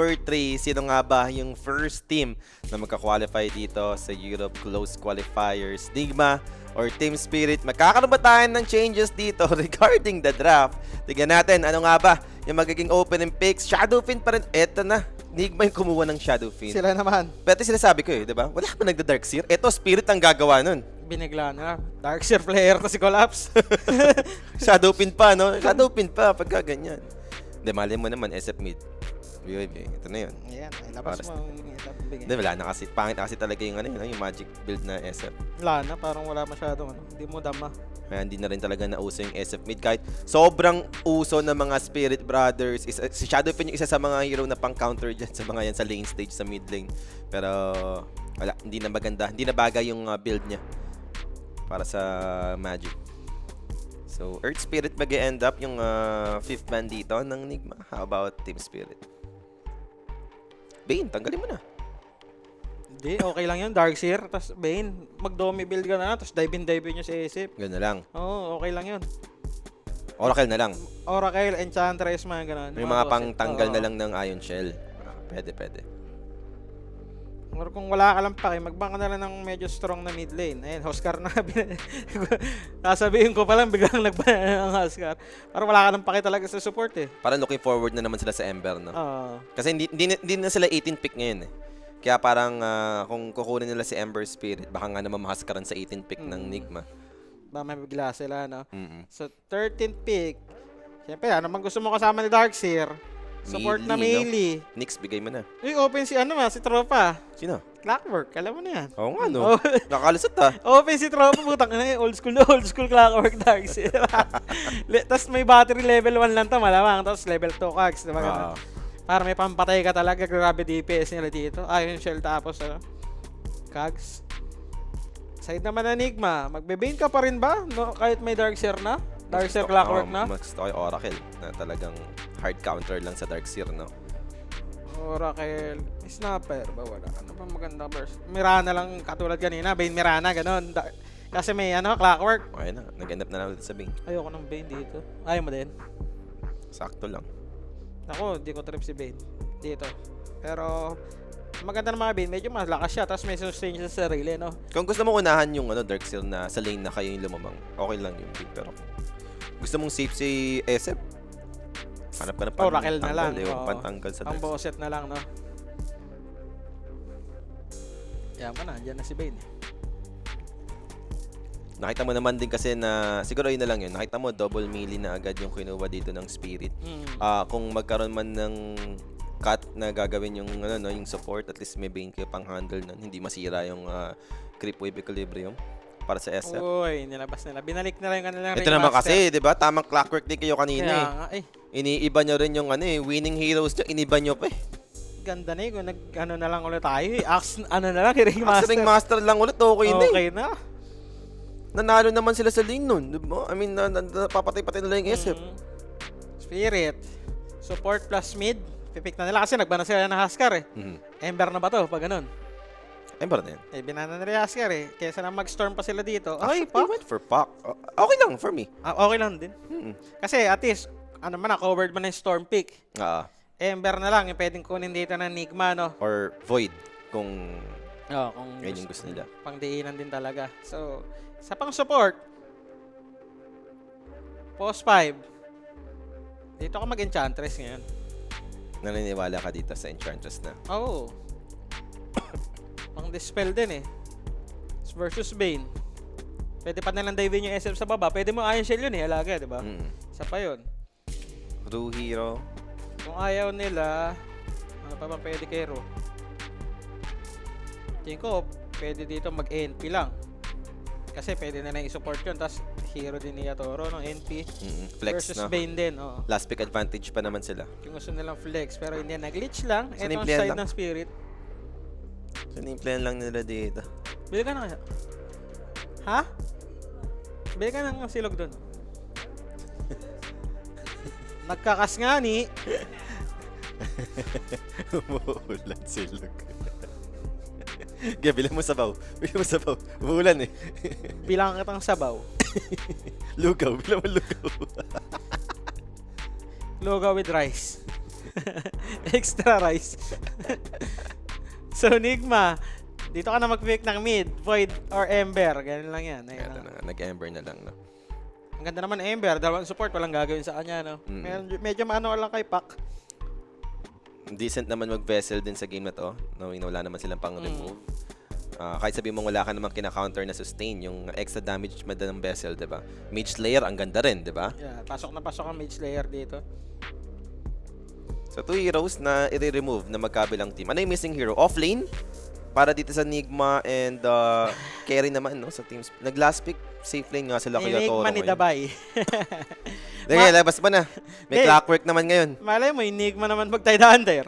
number 3, sino nga ba yung first team na magka-qualify dito sa Europe Close Qualifiers? Nigma or Team Spirit? Magkakaroon ba tayo ng changes dito regarding the draft? Tignan natin, ano nga ba yung magiging opening picks? Shadowfiend pa rin. Eto na. Nigma yung kumuha ng Shadowfiend. Sila naman. Pero sinasabi ko di ba? Wala pa nagda-Darkseer. Eto, Spirit ang gagawa nun. Binigla na. Darkseer player to si Collapse. Shadowfiend pa, no? Shadowfiend pa pagka ganyan. Hindi, mali mo naman, SF mid. Ito na yun. Ayan, ilabas mo. Hindi, wala na kasi. Pangit na kasi talaga yung, yung magic build na SF. Wala na, parang wala masyadong Hindi mo dama. Kaya hindi na rin talaga nauso yung SF mid. Kahit sobrang uso ng mga Spirit Brothers. Si Shadowfiend yung isa sa mga hero na pang-counter dyan sa mga yan sa lane stage, sa mid lane. Pero, wala. Hindi na maganda. Hindi na bagay yung build niya para sa magic. So, Earth Spirit mag-end up yung 5th man dito ng Nigma. How about Team Spirit? Bane, tanggalin mo na. Hindi, okay lang yun. Darkseer, tapos Bane. Mag-domi build ka na, tapos dive in nyo si Isip. Gano'n lang. Oo, okay lang yun. Oracle na lang. Oracle, Enchantress, mga ganun. May mga pang-tanggal na lang ng Ion Shell. Pwede. Or kung wala ka lang pake, magbangka na lang ng medyo strong na mid lane. Ayun, Huskar na. Sasabihin ko pa lang, biglang nagbanaan ang Huskar. Parang wala ka lang pake talaga sa support eh. Parang looking forward na naman sila sa Ember, no? Oo. Kasi hindi na sila 18 pick ngayon eh. Kaya parang kung kukunin nila si Ember Spirit, baka nga naman mahaskaran sa 18 pick ng Nigma. Ba may bigla sila, no? Mm-mm. So, 13th pick. Siyempre, ano man gusto mo kasama ni Darkseer? Support na melee. No? Nix, bigay mo na. Uy, open si si Tropa. Sino? Clockwork, alam mo na yan. Oo nga, no? Nakakalusot Open si Tropa, putang ina, old school Clockwork Darkseer. Tapos may battery level 1 lang to, malamang. Tapos level 2 cogs, diba? Para may pampatay ka talaga, grabe DPS nila dito. Iron Shell tapos, cogs. Side naman na Enigma, magbe-bane ka pa rin ba? No, kahit may Darkseer na? Darkseer Clockwork na? Mas gusto ko yung Oracle na talagang hard counter lang sa Darkseer, no? Oracle, Snapper ba wala? Ano pa maganda verse? Mirana lang katulad kanina, Bane Mirana, ganun. Kasi may Clockwork. Okay na, nag-end up na lang ulit sa Bane. Ayoko ng Bane dito. Ayaw mo din? Sakto lang. Ako, di ko trip si Bane dito. Pero, maganda ng mga Bane, medyo malakas siya, tapos may sustain siya sa sarili, no? Kung gusto mo unahan yung Darkseer na sa lane na kayo yung lumamang, okay lang yung Bane. Pero gusto mong safe si SF, hanap ka ng Oracle na lang. Pantanggal sa Ang Darkseer. boset na lang, no? Yaman na, dyan na si Bane. Nakita mo naman din kasi na, siguro yun na lang yun, nakita mo double melee na agad yung kinuha dito ng Spirit. Kung magkaroon man ng cut na gagawin yung, yung support, at least may Bane kayo pang handle nun, hindi masira yung creep wave equilibrium para sa SF. Uy, nilabas nila. Binalik na lang yung kanilang Ito naman kasi, di ba? Tamang clockwork din kayo kanina Kaya nga, Iniiba nyo rin yung winning heroes nyo, iniba nyo pa Ganda na kung na lang ulit tayo. Axe, na lang, Ring Master. Ring Master lang ulit, okay na Okay na. Nanalo naman sila sa lane nun, di ba? I mean, napapatay-patay nila yung SF. Spirit. Support plus mid. Pipick na nila kasi nagbana sila ng Huskar eh. Ember na ba to pag ganun? Ember na yan. Binana na rin Huskar eh. Kesa na mag-storm pa sila dito. Ay, they went for Puck. Okay lang for me. Okay lang din. Kasi at least, covered mo na yung storm pick. Ember na lang yung pwedeng kunin dito ng Enigma, no? Or Void, kung kung yun yung gusto nila. Pangdiinan din talaga. So, sa pang-support, post 5, dito ka mag-Enchantress ngayon. Naniniwala ka dito sa Enchantress na? Oo. Pang-dispel din eh. Versus Bane. Pwede pa nalang dive yung SF sa baba. Pwede mo Iron Shell yun eh, alaga, di ba? Isa pa yun. True Hero. Kung ayaw nila, ano pa bang pwede kay Ro? Tingin ko, pwede dito mag-NP lang. Kasi pwede na lang i-support yun. Tapos, hero din ni Yatoro, no? NP. Flex, versus no? Bane din, Last pick advantage pa naman sila. Yung gusto nilang flex. Pero hindi, nag-glitch lang. Ito ang Sinimplihan side lang. ng Spirit. Sinimplihan lang nila dito. Bili ka na kaya? Ha? Bili ka ng silog doon. Nagkakas nga ni. Umuulan silog. Kaya bilang mo sabaw. Bilang mo sabaw. Umuulan eh. Bilang kitang sabaw. Lugaw. Bilang mo lugaw. Lugaw with rice. Extra rice. So, Nigma, dito ka na mag-pick ng mid, Void, or Ember. Ganun lang yan. Ayun Kaya lang. na, nag-ember na lang, no? Ang ganda naman Ember, dalawang support, walang gagawin sa kanya, no? Medyo maano lang kay Pac. Decent naman mag-vessel din sa game na to, knowing na wala naman silang pang-remove. Kahit sabihin mong wala ka namang kina-counter na sustain, yung extra damage mada ng vessel, diba? Mage Slayer, ang ganda rin, diba? Yeah, pasok na pasok ang Mage Slayer dito. So, 2 heroes na i-remove na magkabilang team. Ano yung missing hero? Off-lane? Para dito sa Nigma and carry naman, no? Sa teams. Nag-last pick, safe lane nga sila kaya Toro Enigma ni Dabay. Sige, labas pa na. May clockwork naman ngayon. Malay mo, Enigma naman mag-Tide Hunter.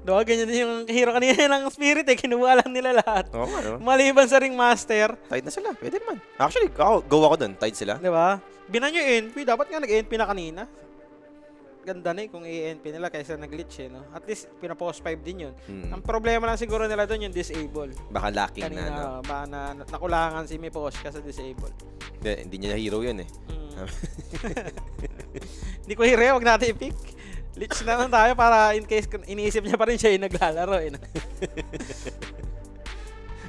Diba, ganyan din yung hero kanina ng Spirit eh. Kinuha lang nila lahat. Oo nga, no? Maliban sa Ringmaster. Tide na sila. Pwede naman. Actually, go ako dun. Tide sila. Diba? Binan yung NP. Dapat nga nag-NP na kanina. Ganda na eh kung i-NP nila kaysa nag-glitch eh. No? At least, pina-post 5 din yun. Ang problema lang siguro nila doon yung disable. Baka lacking Kanina, na, no? baka nakulangan si Miposh kasi disable. Hindi niya hero yun, eh. Hindi ko hire, wag natin i-pick. Lich na lang tayo para in case iniisip niya pa rin siya yung naglalaro eh.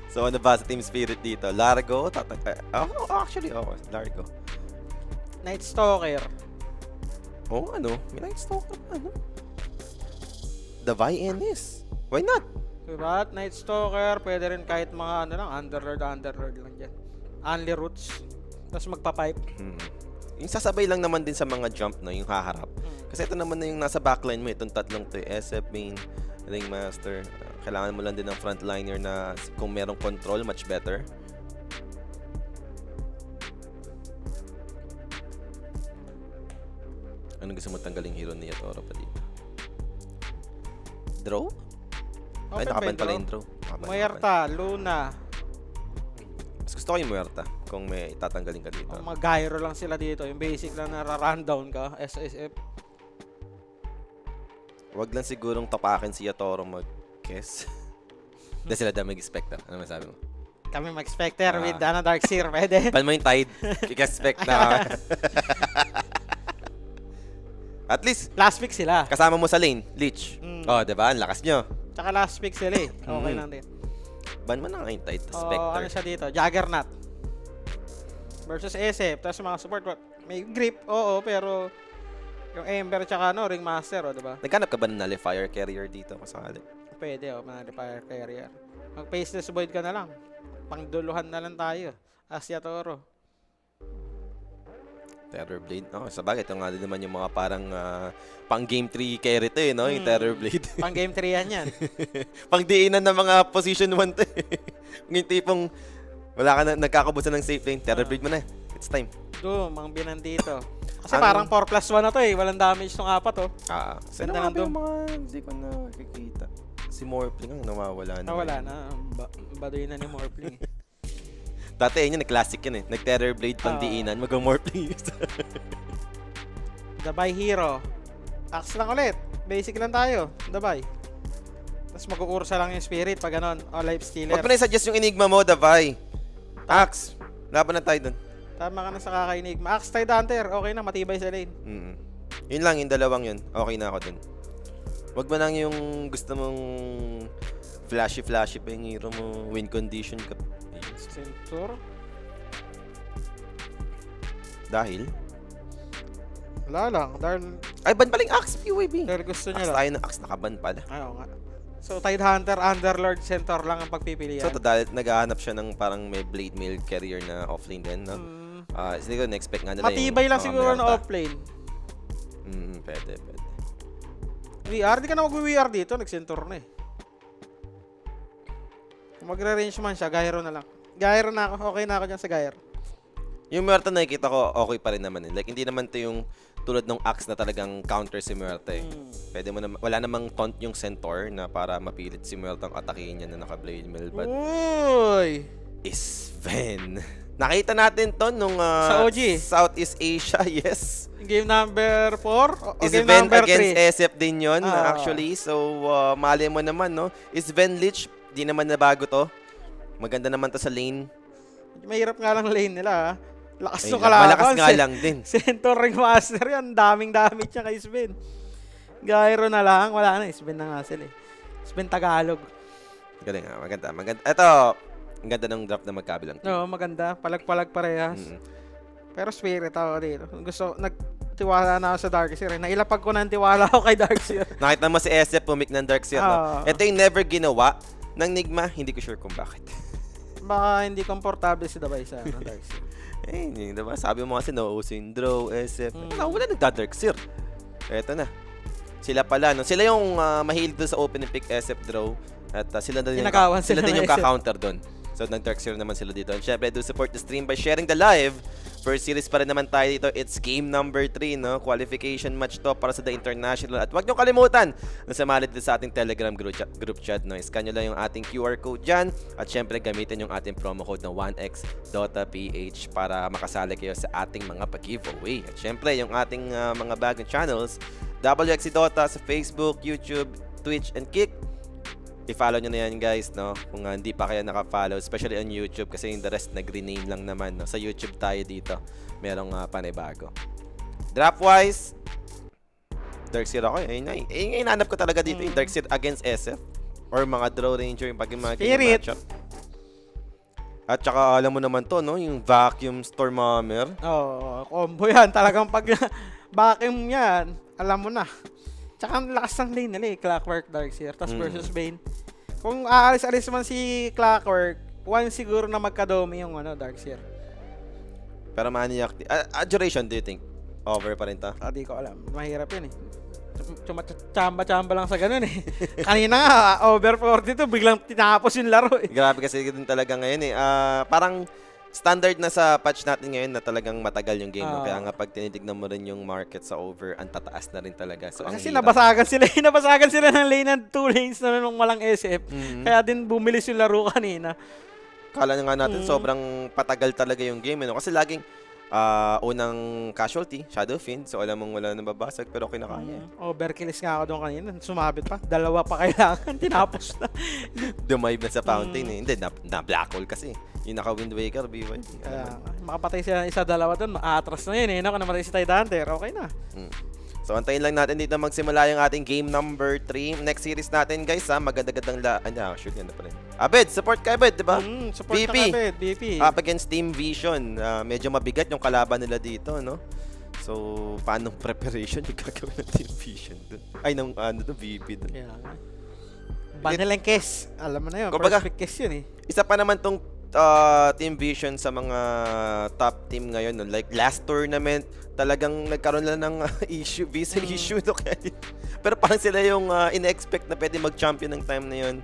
So, ano ba sa Team Spirit dito? Largo? Actually, Largo. Night Stalker. Ano? May Night Stalker pa, ano? The Ennis. Why not? Diba? Night Stalker, pwede rin kahit mga ano lang, Underlord lang dyan. Only Roots. Tapos magpa-pipe. Yung sasabay lang naman din sa mga jump, no? Yung haharap. Kasi ito naman na yung nasa backline mo. Itong tatlong to. SF main, Ringmaster. Kailangan mo lang din ng frontliner na kung merong control, much better. Anong gusto mo tanggaling hero ni Yatoro pa dito? Draw? Ay, nakaban pala yung draw. Muerta, Luna. Mas gusto ko yung Muerta kung may itatanggalin ka dito. Mga gyro lang sila dito. Yung basic lang na rundown ka. SSF. Wag lang sigurong tapakin si Yatoro mag-guess. Dahil sila dami mag-spectre. Ano masabi mo? Kami mag-specter with Darkseer. Pwede? Pan mo yung Tide. Kika-spect na. At least, Last pick sila. kasama mo sa lane, Lich. Diba? Ang lakas nyo. Tsaka last pick sila eh. Okay lang din. Ban mo na nga yung Tide, Ano Spectre. siya dito? Juggernaut. Versus SF. Tapos mga support. May grip, oo, pero yung Ember tsaka Ringmaster, diba? Naghanap ka ba ng Nullifier Carrier dito kasali? Pwede, Fire Carrier. Mag-Faceless Void ka na lang. Pangduluhan na lang tayo. Asya Toro. Terrorblade. Sa bagay, ito nga din naman yung mga parang pang Game 3 carry to no? Yung Terrorblade. Pang Game 3 yan. Pang diinan ng mga Position 1 to Yung tipong wala ka na nagkakabusan ng safe lane. Terrorblade mo na. It's time. Doom, ang binan dito. Kasi parang 4+1 na to eh. Walang damage tong apat Sino Ganda nga ng ba yung Doom. mga hindi ko nakikita? Si Morphling ang nawawala na. Nawala na. Baduy na ni Morphling. Dati yun, nag-classic yun eh. Nag-Terrorblade pang diinan. Mag-Morphling. Dabay Hero. Axe lang ulit. Basic lang tayo. Dabay. Tapos mag-uursa lang yung spirit pag ganon. O life stealer. Huwag pa na-suggest yung Enigma mo, Davay. Axe. Laban na tayo dun. Tama ka na sa kakainig. Axe Tide Hunter. Okay na, matibay sa lane. Yun lang, yung dalawang yun. Okay na ako dun. Huwag mo lang yung gusto mong flashy pa yung hero mo. Win condition ka. Centaur. Dahil? Wala lang. Ay, ban paling Axe, PUAB. Dahil gusto Axe niya lang. tayo ng Axe, nakaban pala. Ayaw nga. So, Tide Hunter, Underlord, Centaur lang ang pagpipilian. So, dahil naghahanap siya ng parang may Blade Mail carrier na offlane din, no? Siguro, na-expect nga nila Matibay lang mga siguro na Muerta. offlane. Pwede. VR, di ka na mag-VR dito. Nag-Centaur na eh. Kung magre-range man siya, gyro na lang. Gyro na ako. Okay na ako dyan sa gyro. Yung Muerta nakikita ko, okay pa rin naman. Like, hindi naman to yung tulad ng Axe na talagang counter si Muerta eh. Pwede mo na, wala namang taunt yung Centaur na para mapilit si Muerta ang atakihin niya na naka-Blade Mail. But, Uy! Sven. Nakita natin to nung Sa OG. Southeast Asia, yes. Game number 4? O game Sven number against 3? SF din yun, actually. So, mali mo naman, no? Sven Lich, di naman nabago to. Maganda naman to sa lane. Mahirap nga lang lane nila ha. Lakas Ay, ng kalaban. malakas nga lang din. Centaur Ringmaster yan. Daming damage niya kay Sven. Gyro na lang. Wala na. Spin na nga sila eh. Spin Tagalog. Galing maganda. Ito, ang ganda ng draft na magkabilang team. Oo, maganda. Palag-palag parehas. Pero spirit ako dito. Nagtiwala na ako sa Darkseer. Nailapag ko na ang tiwala ako kay Darkseer. Nakita mo si SF pumik ng Darkseer, no? Ito yung never ginawa ng Nigma. Hindi ko sure kung bakit. Baka hindi komportable si Dabay sa Darkseer. Diba? Sabi mo kasi nauuso yung draw, SF. Wala nagda-Darkseer. Eto na. Sila pala, no? Sila yung mahilig doon sa open pick SF draw. At sila din yung ka-counter doon. So, nag-Darkseer naman sila dito. And syempre, do support the stream by sharing the live. First series pa rin naman tayo dito. It's game number 3, no? Qualification match to para sa The International. At huwag nyo kalimutan na sumali dito sa ating Telegram group chat, no? Scan nyo lang yung ating QR code dyan. At syempre, gamitin yung ating promo code na 1xDotaPH para makasali kayo sa ating mga pag-giveaway. At syempre, yung ating mga bagong channels, WXC Dota sa Facebook, YouTube, Twitch, and Kick. I-follow nyo na yan, guys, no? Kung hindi pa kayo naka-follow, especially on YouTube kasi yung the rest nag-rename lang naman, no? Sa YouTube tayo dito. Merong panibago. Draft-wise, Darkseer ako. Yung inanap ko talaga dito, yung Darkseer against SF or mga Draw Ranger, yung mga matchup. At saka alam mo naman to, no? Yung Vacuum Stormhammer. Oo, combo yan. Talagang pag vacuum yan, alam mo na. Tsaka ang lakas ng lane nila eh, Clockwork, Darkseer, tas versus Bane. Kung aalis-alis man si Clockwork, one siguro na magkadomi yung Darkseer. Pero maniac. Duration, do you think? Over pa rin ta? Di ko alam. Mahirap yun eh. Chamba-chamba lang sa ganun eh. Kanina nga, over 42, biglang tinapos yung laro eh. Grabe kasi din talaga ngayon eh. Parang standard na sa patch natin ngayon na talagang matagal yung game. Kaya nga pag tinitignan mo rin yung market sa over, ang tataas na rin talaga. So, kasi nabasagan sila ng lane ng 2 lanes na nung walang SF. Kaya din bumilis yung laro kanina. Kala nga natin sobrang patagal talaga yung game. Kasi laging unang casualty, Shadow Fiend. So alam mong wala nang babasag pero kinakaya. Overkills nga ako doon kanina. Sumabit pa. 2 pa kailangan. Tinapos na. Dumive na sa fountain eh. Hindi, na black hole kasi. Yung naka-Wind Waker, BYD. Makapatay sila 1-2 doon, maatras na yun eh. Kung namatay si Tidehunter, okay na. So, antayin lang natin dito magsimula yung ating game number 3. Next series natin, guys, maganda-gandang shoot yan na pa rin. Abed, support ka, Abed, diba? Support ka, Abed, BP. Up against Team Vision. Medyo mabigat yung kalaban nila dito, no? So, paano preparation yung gagawin ng Team Vision dun? Ay, ng VP dun. Yeah. Banilang Kes. Alam mo na yun, kumbaga, perfect Kes yun eh. Isa pa naman tong Team Vision sa mga top team ngayon, no? Like last tournament talagang nagkaroon lang ng visa issue, no? Pero parang sila yung ina-expect na pwede mag-champion ng time na yun.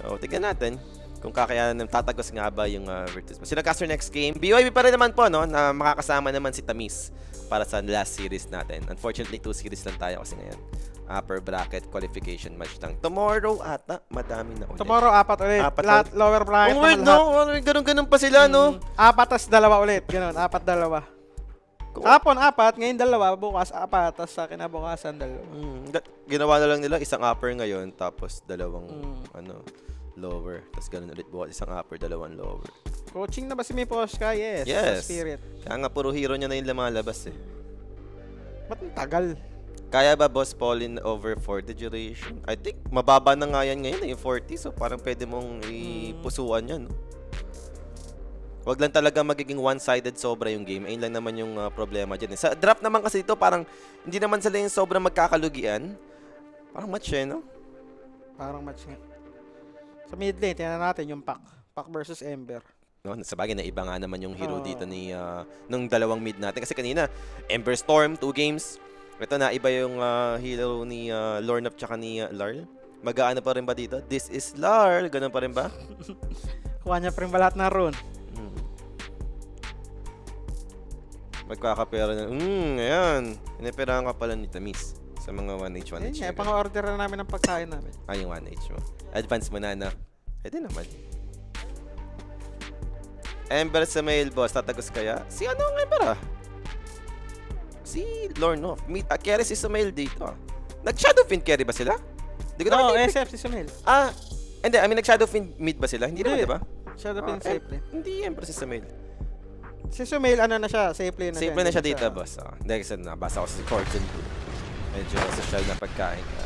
So tignan natin kung kakayanan tatagos nga ba yung Virtus. Sila caster next game, BYB pa rin naman po, no? Na makakasama naman si Tamis para sa last series natin. Unfortunately 2 series lang tayo kasi ngayon upper bracket qualification match lang. Tomorrow ata, madami na ulit. Tomorrow, 4 ulit. Lahat, lower bracket. Oh, wait, no? Ganun-ganun pa sila, no? 4 tas 2 ulit. Ganun, 4-2. Hapon, 4. Ngayon 2. Bukas, 4. Tas sa kinabukasan, 2. Ginawa na lang nila isang upper ngayon, tapos 2 lower. Tapos ganun ulit bukas, isang upper, 2 lower. Coaching na ba si Miposhka? Yes. Yes. Spirit. Kaya nga, puro hero niya na yung lumalabas eh. Ba't ang tagal? Kaya ba Boss Paulin over 40 duration? I think mababa na nga yan ngayon, yung 40. So parang pwede mong ipusuan yan. No? Wag lang talaga magiging one-sided sobra yung game. Ayun lang naman yung problema dyan. Sa draft naman kasi ito, parang hindi naman sila yung sobrang magkakalugian. Parang match eh, no? Parang match nga. Sa mid lane, tingnan natin yung Pac versus Ember. No, sabagay na iba nga naman yung hero dito ni nung dalawang mid natin. Kasi kanina, Ember Storm, 2 games. Ito na, iba yung hero ni Lornap tsaka ni Larl. Mag-aano pa rin ba dito? This is Larl. Ganun pa rin ba? Kuha niya pa rin ba lahat na rune? Magkakapera na. Ayan. Iniperahan ka pala ni Tamis sa mga 1H, 1H. Ayun, pang-order na namin ng pagkain namin. Yung 1H mo. Advance mo na, na. Pwede naman. Ember sa mail, boss. Tatagos kaya? Si ano ang Ember, Si Lornoff. Carry si Sumail dito. Nag-Shadowfiend carry ba sila? Di ko Oo, SF si Sumail. Hindi. I mean, nag-Shadowfiend mid ba sila? Hindi naman, di ba? Shadowfiend safe lane. Hindi, Ember si Sumail. Si Sumail, ano na siya? Safe lane na siya. Safe lane na siya dito, boss. Hindi, kasi nabasa ko si Cordon. Medyo social na pagkain ka.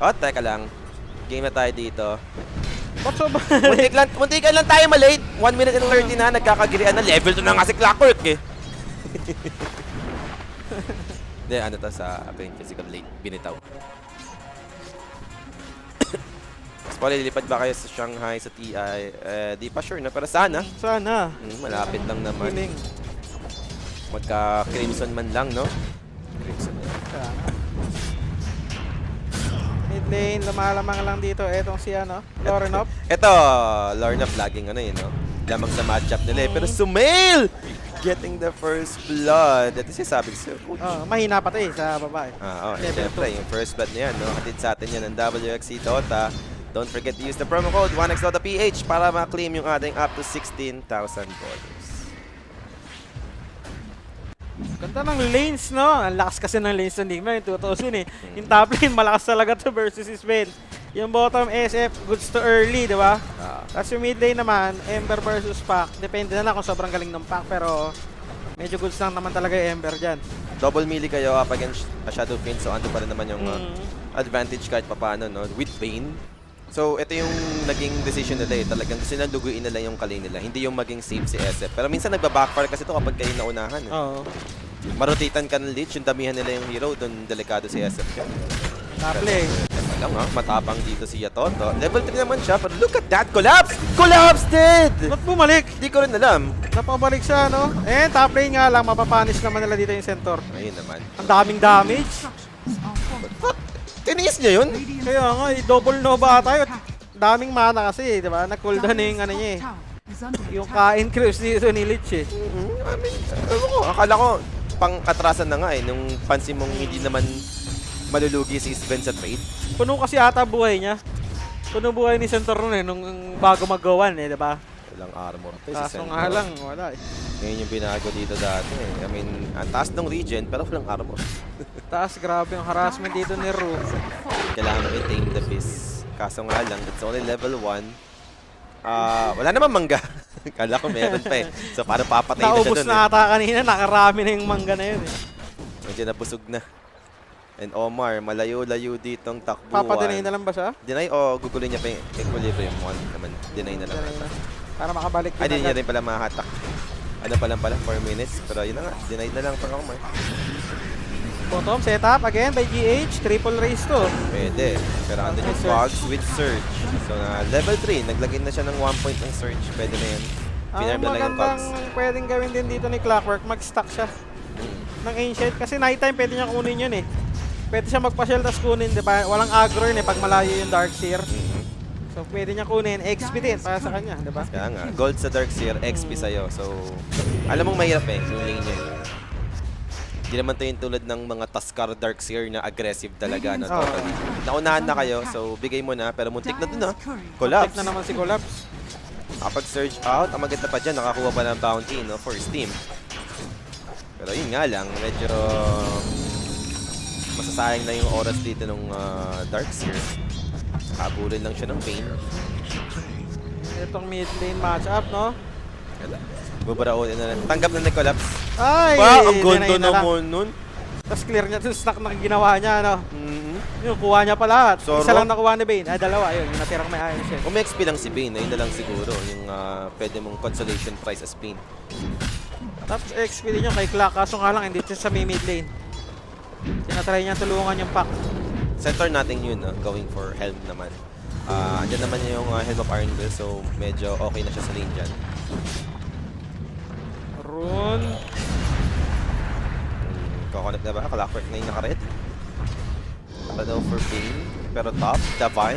Oh, teka lang. Game na tayo dito. Ba't so ba? Muntikan lang tayo malate. 1 minute and 30 na, nagkakagirian na. Level 2 na nga si Clockwork eh. Hindi, ano to sa Pain Physical late. Binitaw. Paul, lilipad ba kayo sa Shanghai, sa TI? Di pa sure na, pero sana. Sana. Malapit lang naman. Feeling. Magka-crimson man lang, no? Crimson man. Sana. Mid lane, lumalamang lang dito. Etong si ano, Lorenov. Ito, Lorna flagging ano yun, no? Lamang sa matchup nila eh. Pero Sumail! Getting the first blood. Ito siya sabi ko sa'yo. Oh, mahina pa to eh sa babae. Level Siyempre, yung first blood na yan, no? Hatid sa atin yan ng WXC Dota. Don't forget to use the promo code 1xDotaPH para ma-claim yung ating up to $16,000. Ganda ng lanes, no? Ang lakas kasi ng lanes ng Enigma, yung 2000 eh. Yung top lane, malakas talaga to versus Sven. Yung bottom SF, goods to early, di ba? Tapos yung mid lane naman, Ember versus Pac. Depende na lang kung sobrang galing ng Pac, pero medyo goods lang naman talaga yung Ember dyan. Double melee kayo up against a Shadow Fiend, so ando pa rin naman yung advantage kahit papano, no? With Bane. So, ito yung naging decision nila eh. Talagang gusto nilang luguin nila yung kalay nila. Hindi yung maging safe si SF. Pero minsan nagba-backfire kasi ito kapag kayo naunahan. Eh. Oo. Marotitan ka ng leech, yung damihan nila yung hero, doon delikado si SF. Top lane. Alam nga, matapang dito si Yatoto. Level 3 naman siya, pero look at that! Collapse! Collapse dead! Ba't bumalik? Hindi ko rin alam. Napabalik siya, no? Eh, top lane nga lang, mapapanish naman nila dito yung Centaur. Ayun naman. Ang daming damage. Tiniis niya yun? Kaya nga, double nova tayo. Daming mana kasi, di ba? Nag-cooldown na yung ano niya eh. Yung kain cruise dito ni Lich eh. I mean, akala ko, pang-atrasan na nga eh. Nung pansin mong hindi naman malulugi si Sven sa trade. Puno kasi ata buhay niya. Puno buhay ni Centaur nun eh, nung bago mag-gowan eh, di ba? Walang armor. Kaso nga lang, wala eh. Ngayon yung binago dito dati eh. I mean, ang taas ng regen, pero walang armor. Taas, grabe yung harassment dito ni Ru. Kailangan mo i-tame the beast. Kaso nga lang, it's only level 1. Wala naman mangga. Kala ko meron pa eh. So, parang papatay na siya Naubos dun na ata kanina, nakarami na yung mangga na yun eh. Medyo nabusog na. And Omar, malayo-layo ditong takbuhan. Papadinay na lang ba siya? Deny o gugulin niya pa yung equilibrium one naman. Deny na lang. Deny na. Para makabalik Ay, di din niya agad. rin pala mahatak. Ano pa lang pala, 4 minutes. Pero yun na nga, denied na lang for Omar. Bottom, setup again by GH, triple race to. Pwede. Pero andun yung Surge. Fogs with Surge. So na level 3, naglagay na siya ng 1 point ng Surge. Pwede na yan. Ang Pinarm na lang yung magandang Fogs. pwedeng gawin din dito ni Clockwork, mag-stack siya ng Ancient. Kasi nighttime pwede niya kunin yun eh. Pwede siya magpa-shell tas kunin, di ba? Walang aggro yun eh pag malayo yung Darkseer. So pwede niya kunin, XP din para sa kanya, di ba? Kaya nga, gold sa Darkseer, XP sa'yo. So, alam mong mahirap eh, yung lane niya. Hindi naman ito yung tulad ng mga Tuskar Darkseer na aggressive talaga. No? Totally. Naunahan na kayo, so bigay mo na. Pero muntik na dun ha. Collapse. Check na naman si Collapse. Kapag surge out, ang maganda pa dyan, nakakuha pa ng bounty no, for Steam. Pero yun nga lang, medyo masasayang na yung oras dito ng Darkseer. Habulin lang siya ng pain. Itong mid lane matchup, no? Bubaraon na lang. Tanggap na collapse. Ay! Wow, ang gondo dinay na lang. naman nun. Tapos clear niya yung stack na ginawa niya, no? Yung kuha niya pa lahat. Soro? Isa lang nakuha ni Bane. Dalawa. Yun, yung natirang may Iron Shell. Kung may XP lang si Bane, ayun na lang siguro. Yung pwede mong consolation prize as Bane. Tapos XP din yung kay Clock. Kaso nga lang, hindi siya sa mid lane. Tinatry niya tulungan yung pack. Center natin yun, going for Helm naman. Andyan naman yung Helm of Ironville, so medyo okay na siya sa lane dyan. Rune. Kakonect na ba? Clockwork na yung naka-red. Ano for Bane? Pero top, Davai.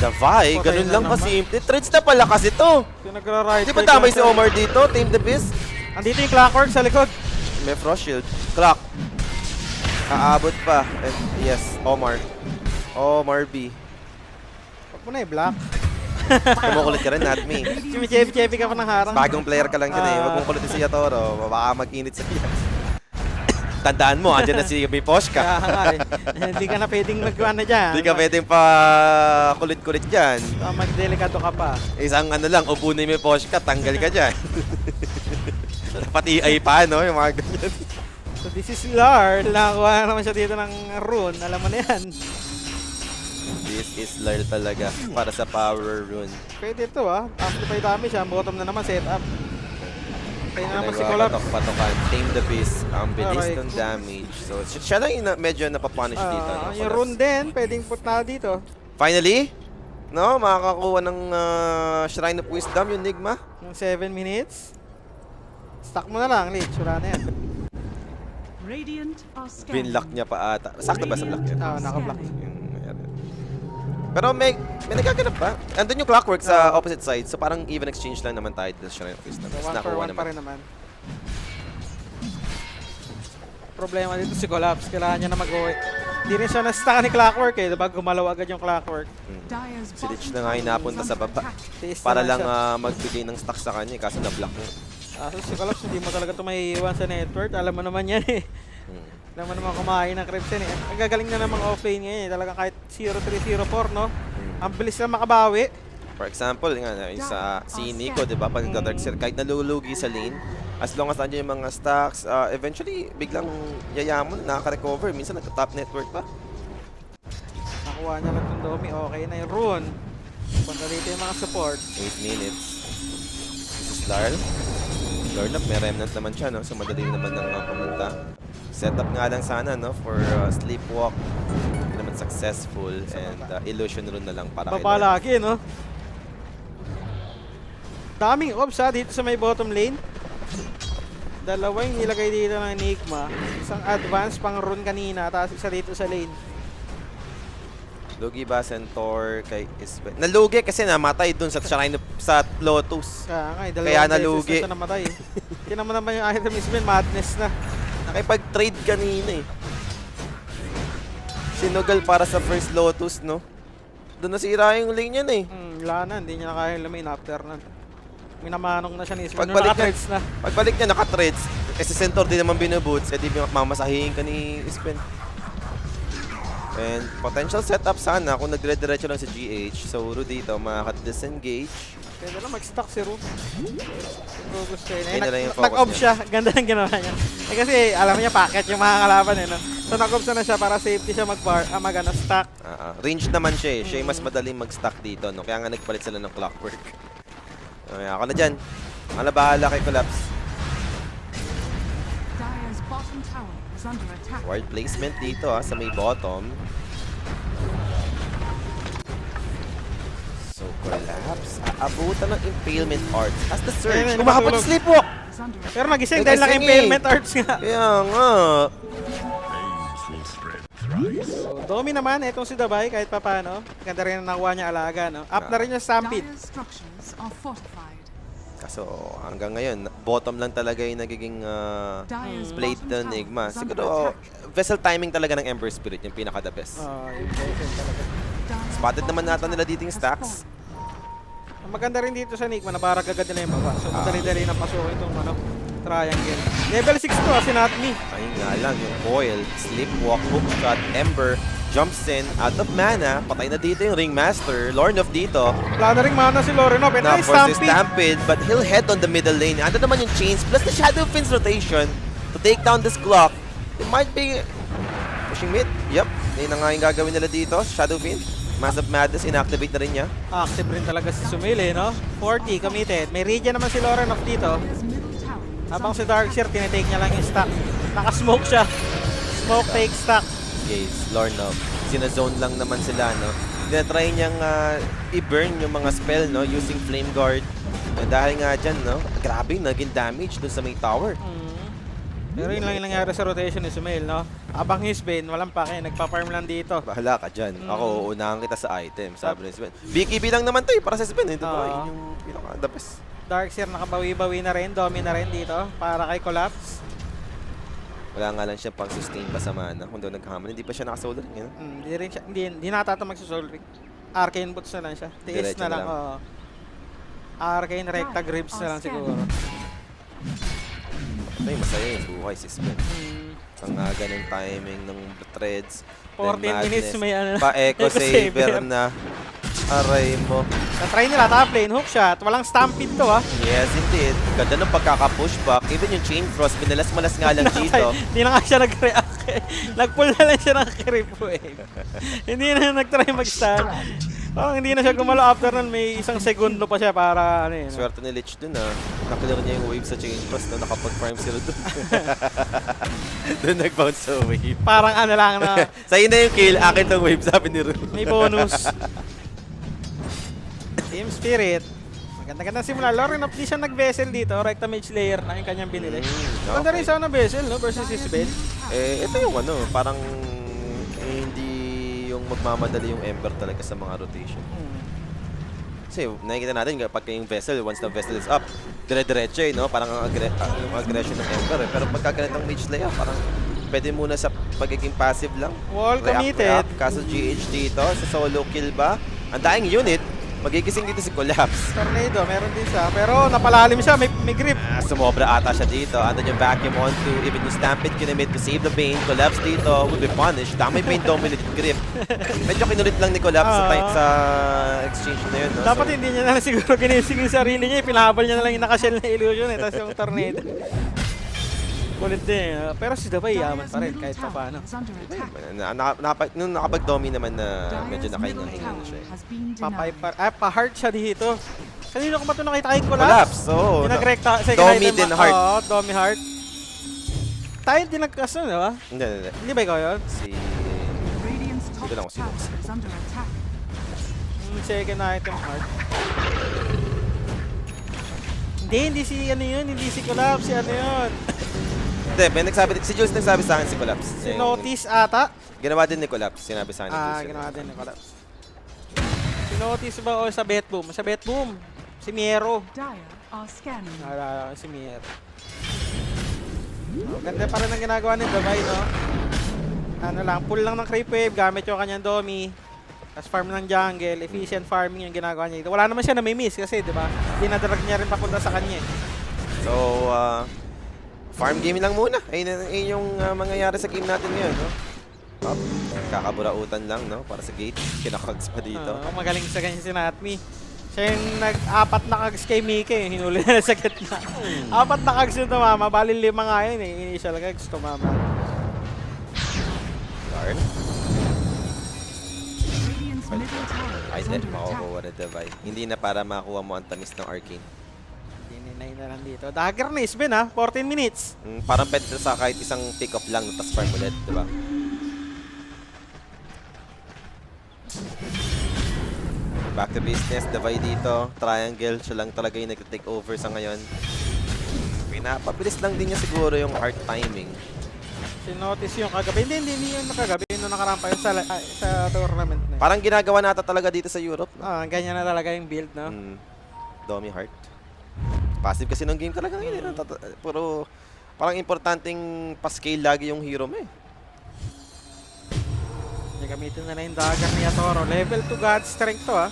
Davai, Patay ganun na lang naman. kasimple. Trades na pala kasi to. Pinagra-right. Di ba damay si Omar dito? Tame the Beast? Andito yung Clockwork sa likod. May Frost Shield. Clock. Aabot pa. And yes, Omar. Omar B. Huwag mo na i-block. Kumukulit ka rin, not me. Chimichepi ka pa ng harang. Bagong player ka lang dyan eh. Huwag mong kulitin si Yatoro. Baka mag-init sa iya. Tandaan mo, andyan na si Biposhka. Kaya nga eh. Hindi ka na pwedeng nagkuhan na dyan. Hindi ka pwedeng pa kulit-kulit dyan. Magdelikado ka pa. Isang ano lang, upo ni Biposhka, tanggal ka dyan. Pati EI pa, no? Yung mga ganyan. So this is Lard. Nakakuha naman siya dito ng rune. Alam mo na yan. This is Lyle talaga para sa power rune. Pwede ito Amplify damage siya. Bottom na naman setup. Kaya na naman si Collapse. Patok-patokan. Tame the Beast. Ang bilis Alright. ng damage. So, siya lang yung medyo napapunish dito. No? Yung rune din, pwedeng put na dito. Finally, no, makakakuha ng Shrine of Wisdom yung Nigma. Yung 7 minutes. Stack mo na lang, Lich. Wala na yan. Radiant are scanning. Binlock niya pa ata. Sakto ba sa block yun? Naka-block. Pero may nagaganap pa. Andun yung clockwork sa opposite side. So parang even exchange lang naman tayo sa Shrine of Wisdom. So, Tapos 1 for 1 pa rin naman. Problema dito si Collapse. Kailangan niya na mag-uwi. Hindi rin siya na-stack ni Clockwork diba? Gumalaw agad yung Clockwork. Dire's Si Lich bottom na nga tower napunta is sa under baba. attack. Tiis Para na lang siya. magbigay ng stock sa kanya. Kaso na-block mo. So si Collapse, hindi mo talaga ito maiiwan sa network. Alam mo naman yan eh. Alam mo naman kumain ng creeps yan eh. Ang gagaling na namang offlane ngayon eh. Talagang kahit 0-3-0-4 no? Ang bilis na makabawi. For example, nga, yung sa si Nico, di ba? Pag nagda-Darkseer, kahit nalulugi sa lane, as long as nandiyan yung mga stacks, eventually, biglang yayamon, nakaka-recover. Minsan, nagta-top network pa. Nakuha niya lang itong Domi. Okay na yung rune. Punta dito yung mga support. 8 minutes. This is Larl. Lord up, may remnant naman siya, no? So, madali naman nang pumunta. Setup nga lang sana, no? For Sleepwalk. Hindi naman successful. And Illusion Rune na lang para kay Baba Lord. lagi no? Daming ops dito sa may bottom lane. Dalawa yung nilagay dito ng Enigma. Isang advance pang rune kanina, tapos isa dito sa lane. Lugi ba, Centaur, kay Isbeth? Nalugi kasi namatay dun sa Shrine sa Lotus. Kaya nga, dalawang Kaya beses nalugi. na siya namatay. Tinan mo naman yung item is madness na. Nakipag-trade kanina eh. Sinugal para sa first Lotus, no? Doon nasira yung lane yan eh. Wala na, hindi niya na kaya lumain after nun. Minamanong na siya ni Isman. Pagbalik Naka-threads na. Pagbalik niya, naka-threads. Kasi Centaur din naman binuboots, eh di mamasahihin ka ni Ispen. And potential setup sana kung nagdire-diretso lang sa GH. So, Ru dito, makaka-disengage. Kaya lang mag-stack si Ru. Kung gusto yun. Yun na lang yung focus Nag-off niya. siya. Ganda ng ginawa niya. Eh kasi alam niya packet yung mga kalaban eh. No? So nag-off na siya para safety siya mag-stack. Range naman siya eh. Siya yung mas madaling mag-stack dito, no? Kaya nga nagpalit sila ng clockwork. Okay, ako na dyan. Ako na bahala kay Collapse. Dire's bottom tower is under attack. Ward placement dito sa may bottom. So, Collapse. Aabutan ng Impalement Arts. As the Surge. Ayun, Kumakapag nakatulog. Sleepwalk! Is under attack. Pero nagising Eh, dahil lang gising eh. impalement arts nga. Kaya nga. So, Domi naman, itong si Dabay kahit papano. Ganda rin ang nakuha niya alaga. No? Up na rin yung Stampede. Dire's structures are fortified. Kaso hanggang ngayon, bottom lang talaga yung nagiging Dire's plate bottom ng tower Enigma. is under Siguro, attack. vessel timing talaga ng Ember Spirit, yung pinaka-the best. Yung Jason talaga. Dire's Spotted naman bottom nata nila tower dito yung has stacks. fallen. Ang maganda rin dito sa Enigma, nabarag agad nila yung baba. So madali-dali na pasukin itong triangle. Level 6 to, si Natmi. Ayun nga lang, yung Coil, Sleepwalk, Hookshot, Ember, jumps in, out of mana, patay na dito yung Ringmaster, Lord of dito. Wala na rin mana si Lorenov. Ito Now yung for the Stampede. Stampede, but he'll head on the middle lane. Ando naman yung Chains, plus the Shadow Fiends rotation to take down this clock. It might be pushing mid. Yep, yun na nga yung gagawin nila dito, Shadow Fiend. Massive Madness, inactivate na rin niya. Active rin talaga si Sumile, no? 40 committed. May regen naman si Lorenov dito. Dire's middle tower is Habang under si Darkseer, tinitake niya lang yung stack. Naka-smoke siya. Smoke take stack. Gaze, Lorno. Sinazone lang naman sila, no? Tinatry niyang i-burn yung mga spell, no? Using Flame Guard. Dahil nga dyan, no? Grabe, naging damage dun sa may tower. Pero yun lang yung nangyari sa rotation ni Sumail, no? Habang Hisbane, walang pake. Nagpa-farm lang dito. Bahala ka dyan. Ako, uunahan kita sa item. Sabi ni Sven. BKB lang naman to eh, para sa Sven. Ito ba? Yun yung pinaka-the best. Darkseer nakabawi-bawi na rin. Domi na rin dito. Para kay Collapse. Wala nga lang siya pang sustain pa sa mana. Kung doon nagkahamon, hindi pa siya nakasolar. Yun. Hindi rin siya. Hindi nata ito magsusolve. Arcane boots na lang siya. Tiis Diretso na na lang. lang. Oo. Arcane recta grips na lang siguro. Ay, masaya yung buhay si Sven. Ang ganong timing ng threads. 14 minutes may ano na. Pa-echo Echo saver saver. na. Aray mo. Na-try nila, top lane, hook shot. Walang stampede to, ah. Yes, indeed. Ganda ng pagkaka-pushback. Even yung chain frost, minalas-malas nga lang dito. Hindi na nga siya nag-react. Nag-pull na lang siya ng creep wave. Hindi na nag-try mag-stun. Parang hindi na siya gumalo after nun. May isang segundo pa siya para ano yun. Swerte ni Lich dun Nakilaro niya yung wave sa chain frost no? Nakapag-farm sila dun. Dun nag-bounce sa wave. Parang ano lang na Sa'yo na yung kill, akin tong wave, sabi ni Ru. may bonus. Team Spirit. Maganda-ganda simula. Lauren of di siya nag-vessel dito. Recta Mage Slayer na yung kanyang binili. Ganda rin sana vessel, no? Versus Isabel. Ito yung parang hindi yung magmamadali yung Ember talaga sa mga rotation. Kasi nakikita natin kapag yung vessel, once the vessel is up, dire-diretso no? Parang yung aggression ng Ember Pero pagka ganitong Mage Slayer, parang pwede muna sa pagiging passive lang. Wall committed. Kaso GH dito, sa solo kill ba? Ang daing unit, magigising dito si Collapse. Tornado, meron din siya. Pero napalalim siya, may grip. Sumobra ata siya dito. Andun yung vacuum onto, even yung Stampede kinamit to save the Bane. Collapse dito will be punished. Damay Bane dominant grip. Medyo kinulit lang ni Collapse sa exchange na yun. No? Dapat hindi niya na lang siguro ginising yung sarili niya. Pinahabol niya na lang yung nakashell na illusion eh. Tapos yung tornado. Kulit din. Pero si Davay yaman pa rin kahit pa paano. Is under attack. Nung nakapag-domi naman na medyo nakahinga-hinga na siya. Has been denied. Pa-heart siya dito. Kanino ko ba ito nakita kay Collapse, oo. Pinag-recta. Domi din heart. Oo, Domi heart. Tayo din nagkaso, di ba? Hindi. Hindi ba ikaw yun? Si... Radiant's top Dito lang ako tower is under attack. Second item heart. Hindi si ano yun. Hindi si Collapse. Si ano yun. Hindi, may nagsabi, si Jules nagsabi sa akin si Collapse. Si Notice ata. Ginawa din ni Collapse, sinabi sa akin ni Jules. Ginawa din ni Collapse. Si Notice ba o sa Betboom? Sa Betboom. Si Miero. Dire are scanning. Naalala ko si Miero. Ganda pa rin ang ginagawa ni Davay, no? Ano lang, pull lang ng creep wave, gamit yung kanyang Domi. Tapos farm ng jungle, efficient farming yung ginagawa niya. Wala naman siya na may miss kasi, di ba? Dinadrag niya rin papunta sa kanya. So, farm game lang muna. Ayun yung mangyayari sa game natin ngayon, no? Kakaburautan lang, no? Para sa gate. Kinakags pa dito. Magaling sa ganyan si Natmi. Siya yung nag-apat na kags kay Mike, hinuli na sa gitna. 4 na kags yung tumama, bali 5 nga yun eh. Initial kags tumama. Darn. Radiant's middle tower Ay, is hindi. under attack. Makukuha na Divine. Hindi na para makakuha mo ang tamis ng Arcane. Dininay na lang dito. Dagger na Isben ha, 14 minutes. Parang pwede sa kahit isang pick-off lang, tapos farm ulit, di ba? Back to business, Divide dito. Triangle, siya lang talaga yung nag-take over sa ngayon. Pinapabilis lang din niya siguro yung art timing. Sinotice yung kagabi. Hindi yung nakagabi. Yung nakarampa yung sa tournament na yun. Parang ginagawa nata talaga dito sa Europe. No? Ganyan na talaga yung build, no? Domi Heart. Passive kasi ng game talaga ngayon. Puro parang importanteng pa-scale lagi yung hero mo eh. Gamitin na na yung dagger ni Atoro. Level 2 God Strength to ha.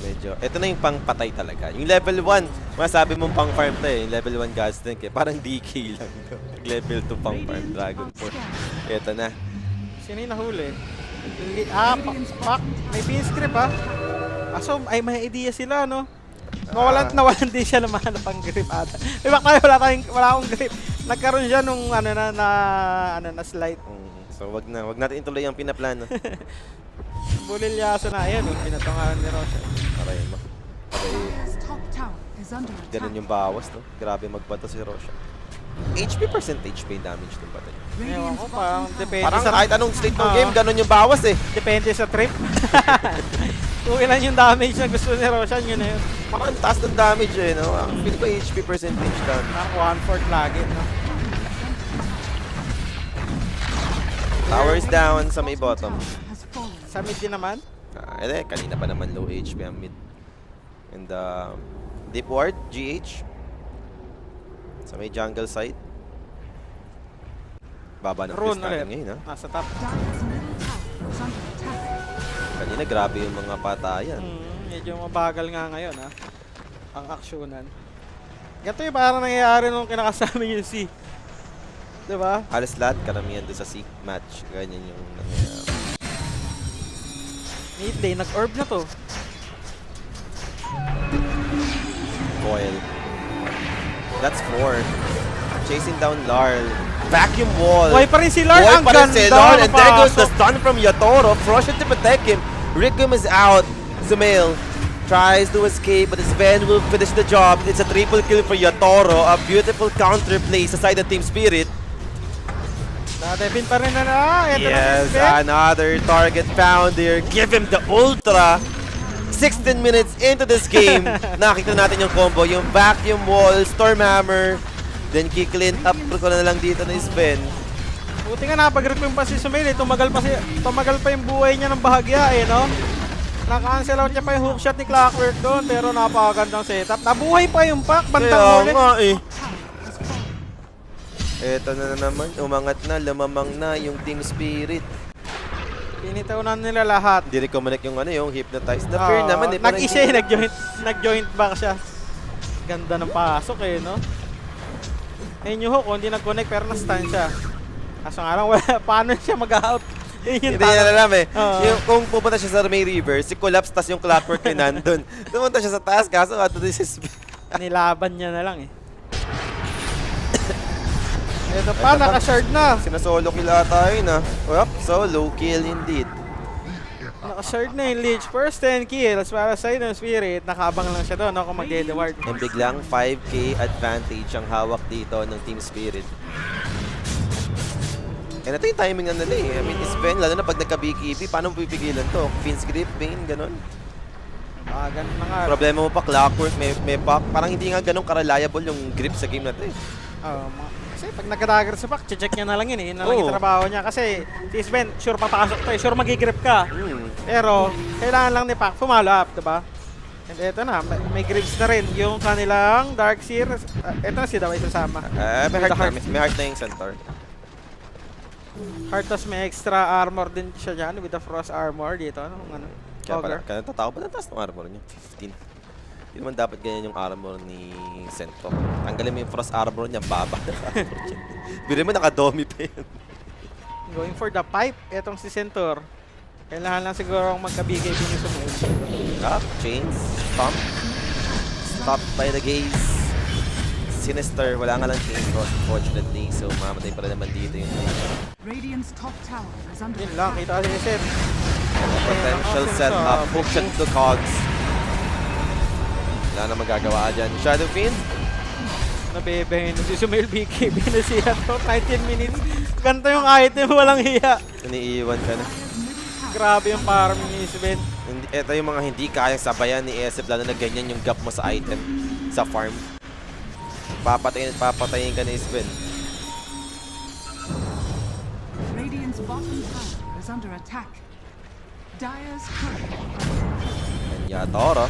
Medyo, ito na yung pang-patay talaga. Yung level 1, masabi mong pang-farm to eh. Yung level 1 God Strength eh. Parang DK lang. Level 2 pang-farm. Dragon Force. Ito na. Sino yung nahuli? Pak. May pin script ha. So, ay may idea sila no. Nawalan din siya ng mga pang grip ata. May bak tayo, wala akong grip. Nagkaroon siya nung na slide. So wag natin ituloy ang pinaplano. Bulilyaso na ayan, pinatungahan ni Roshan. Aray mo. Dire's top tower is under attack. Ganun yung bawas, no? Grabe magbato si Roshan. HP percentage pa yung damage ng batay. Ewan ko, parang depende Parang sa... kahit anong state ng game, ganun yung bawas eh. Depende sa trip. Kung ilan yung damage na gusto ni Roshan, yun na yun. Parang ang taas ng damage eh, no? Feel ko HP percentage damage. Parang 1/4 lagi, no? Towers down sa may bottom. Has fallen. Sa mid din naman. Kanina pa naman low HP ang mid. And deep ward, GH. Sa may jungle side. Baba ng Rune Crystalline ulit. ngayon, ha? Nasa top. Dire's middle tower is under attack. Kanina grabe yung mga patayan. Medyo mabagal nga ngayon, ha? Ang aksyonan. Ganito yung parang nangyayari nung kinakasama yung C. Diba? Halos lahat karamihan doon sa C match. Ganyan yung nangyayari. Mid lane, nag-orb na to. Coil. That's 4. Chasing down Larl. Vacuum wall. Buhay pa rin si Lord. Buhay Ang pa rin si ganda. Lord. And there goes the napasok. stun from Yatoro. Frozen to protect him. Rikum is out. Sumail tries to escape, but Sven will finish the job. It's a triple kill for Yatoro. A beautiful counter play sa side of Team Spirit. Nadepin pa rin na na. Ito Yes, na another target found there. Give him the ultra. 16 minutes into this game, nakita natin yung combo, yung vacuum wall, Stormhammer, then kick-clean up ko na lang dito na Sven. Buti nga napag-requiem pa si Sumail. Tumagal pa yung buhay niya ng bahagya eh, no? Na-cancel out niya pa yung hookshot ni Clockwork doon, pero napakagandang setup. Nabuhay pa yung pack, bandang Kaya huli. nga eh. Eto na naman, umangat na, lumamang na yung Team Spirit. Pinitaunan nila lahat. Hindi rin kumanik yung ano, yung hypnotize. Na fair naman eh. parang Nag-isa eh, hindi- nag-joint back siya. Ganda ng pasok eh, no? Ayun yung hook, hindi nag-connect pero na-stun siya. Kaso nga lang, wala, paano siya mag-out? Yun yung Hindi niya tanong. alam eh. Oo. Yung, kung pupunta siya sa May River, si Collapse tas yung Clockwork yung nandun. Pumunta siya sa taas, kaso ato this is... Nilaban niya na lang eh. Ito pa, naka-shard na. Sinasolo kill ata yun ah. Well, solo kill indeed. Naka-shard na yung Lich. First 10 kills para sa ng Spirit. Nakabang lang siya doon, no, kung mag-Edward. And biglang 5k advantage ang hawak dito ng Team Spirit. And ito yung timing na nila eh. I mean, Sven, lalo na pag nagka-BKB, paano mo pipigilan to? Finn's Grip, Bane, ganun. Ganun na nga. Problema mo pa, Clockwork, may pack. Parang hindi nga ganun ka-reliable yung grip sa game na to eh. Kasi pag nagka-dagger sa back, check niya na lang yun eh. Yun na lang Oo. yung trabaho niya. Kasi si Sven, sure papasok to eh. Sure magigrip ka. Pero, kailangan lang ni Pac follow up, diba? And eto na, may grips na rin. Yung kanilang Darkseer. Eto na si Daway sasama. May heart na, may heart na yung Centaur. Heartos may extra armor din siya dyan with the frost armor dito. Ano? Kaya pala, Ogre. kaya tatao pa na taas ng armor niya. 15. Hindi naman dapat ganyan yung armor ni Centaur. Tanggalin mo yung frost armor niya, baba ng armor niya. Biro mo nakadomi pa yun. Going for the pipe, etong si Centaur. Kailangan lang siguro magka-BKB ni Sumail. Up, chains, stomp. Stop by the gaze. Sinister, wala nga lang chain cross, unfortunately. So, mamatay pa rin naman dito yung Radiant's top tower is under Yun lang, attack. kita si Seth. potential setup. Hook shot to Cogs. Wala na magagawa dyan. Shadow Fiend. Nabebehin na si Sumail BKB na siya to. 19 minutes. Ganito yung item, walang hiya. Iniiwan ka na. Grabe yung farming ni Sven. Ito yung mga hindi kayang sabayan ni SF, lalo na ganyan yung gap mo sa item, sa farm. Papatayin ka ni Sven. Radiant's bottom tower is under attack. Dire's turret. And Yatoro.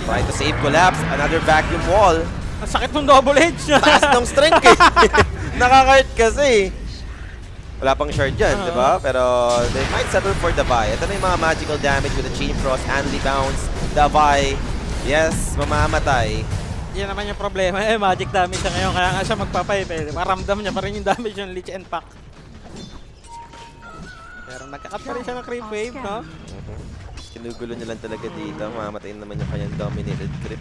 Trying to save Collapse. Another vacuum wall. Ang sakit ng double edge niya. Taas ng strength eh. Nakaka-hurt kasi. Wala pang shard dyan, di ba? Pero they might settle for Davai. Ito na yung mga magical damage with the Chain Frost, Anli Bounce, Davai. Yes, mamamatay. Yan naman yung problema. Magic damage siya ngayon. Kaya nga siya magpapipe. Maramdam niya pa rin yung damage ng Lich and Pack. Pero nagkakat pa rin siya ng creep wave, no? Kinugulo niya lang talaga dito. Mamamatay naman yung kanyang dominated grip.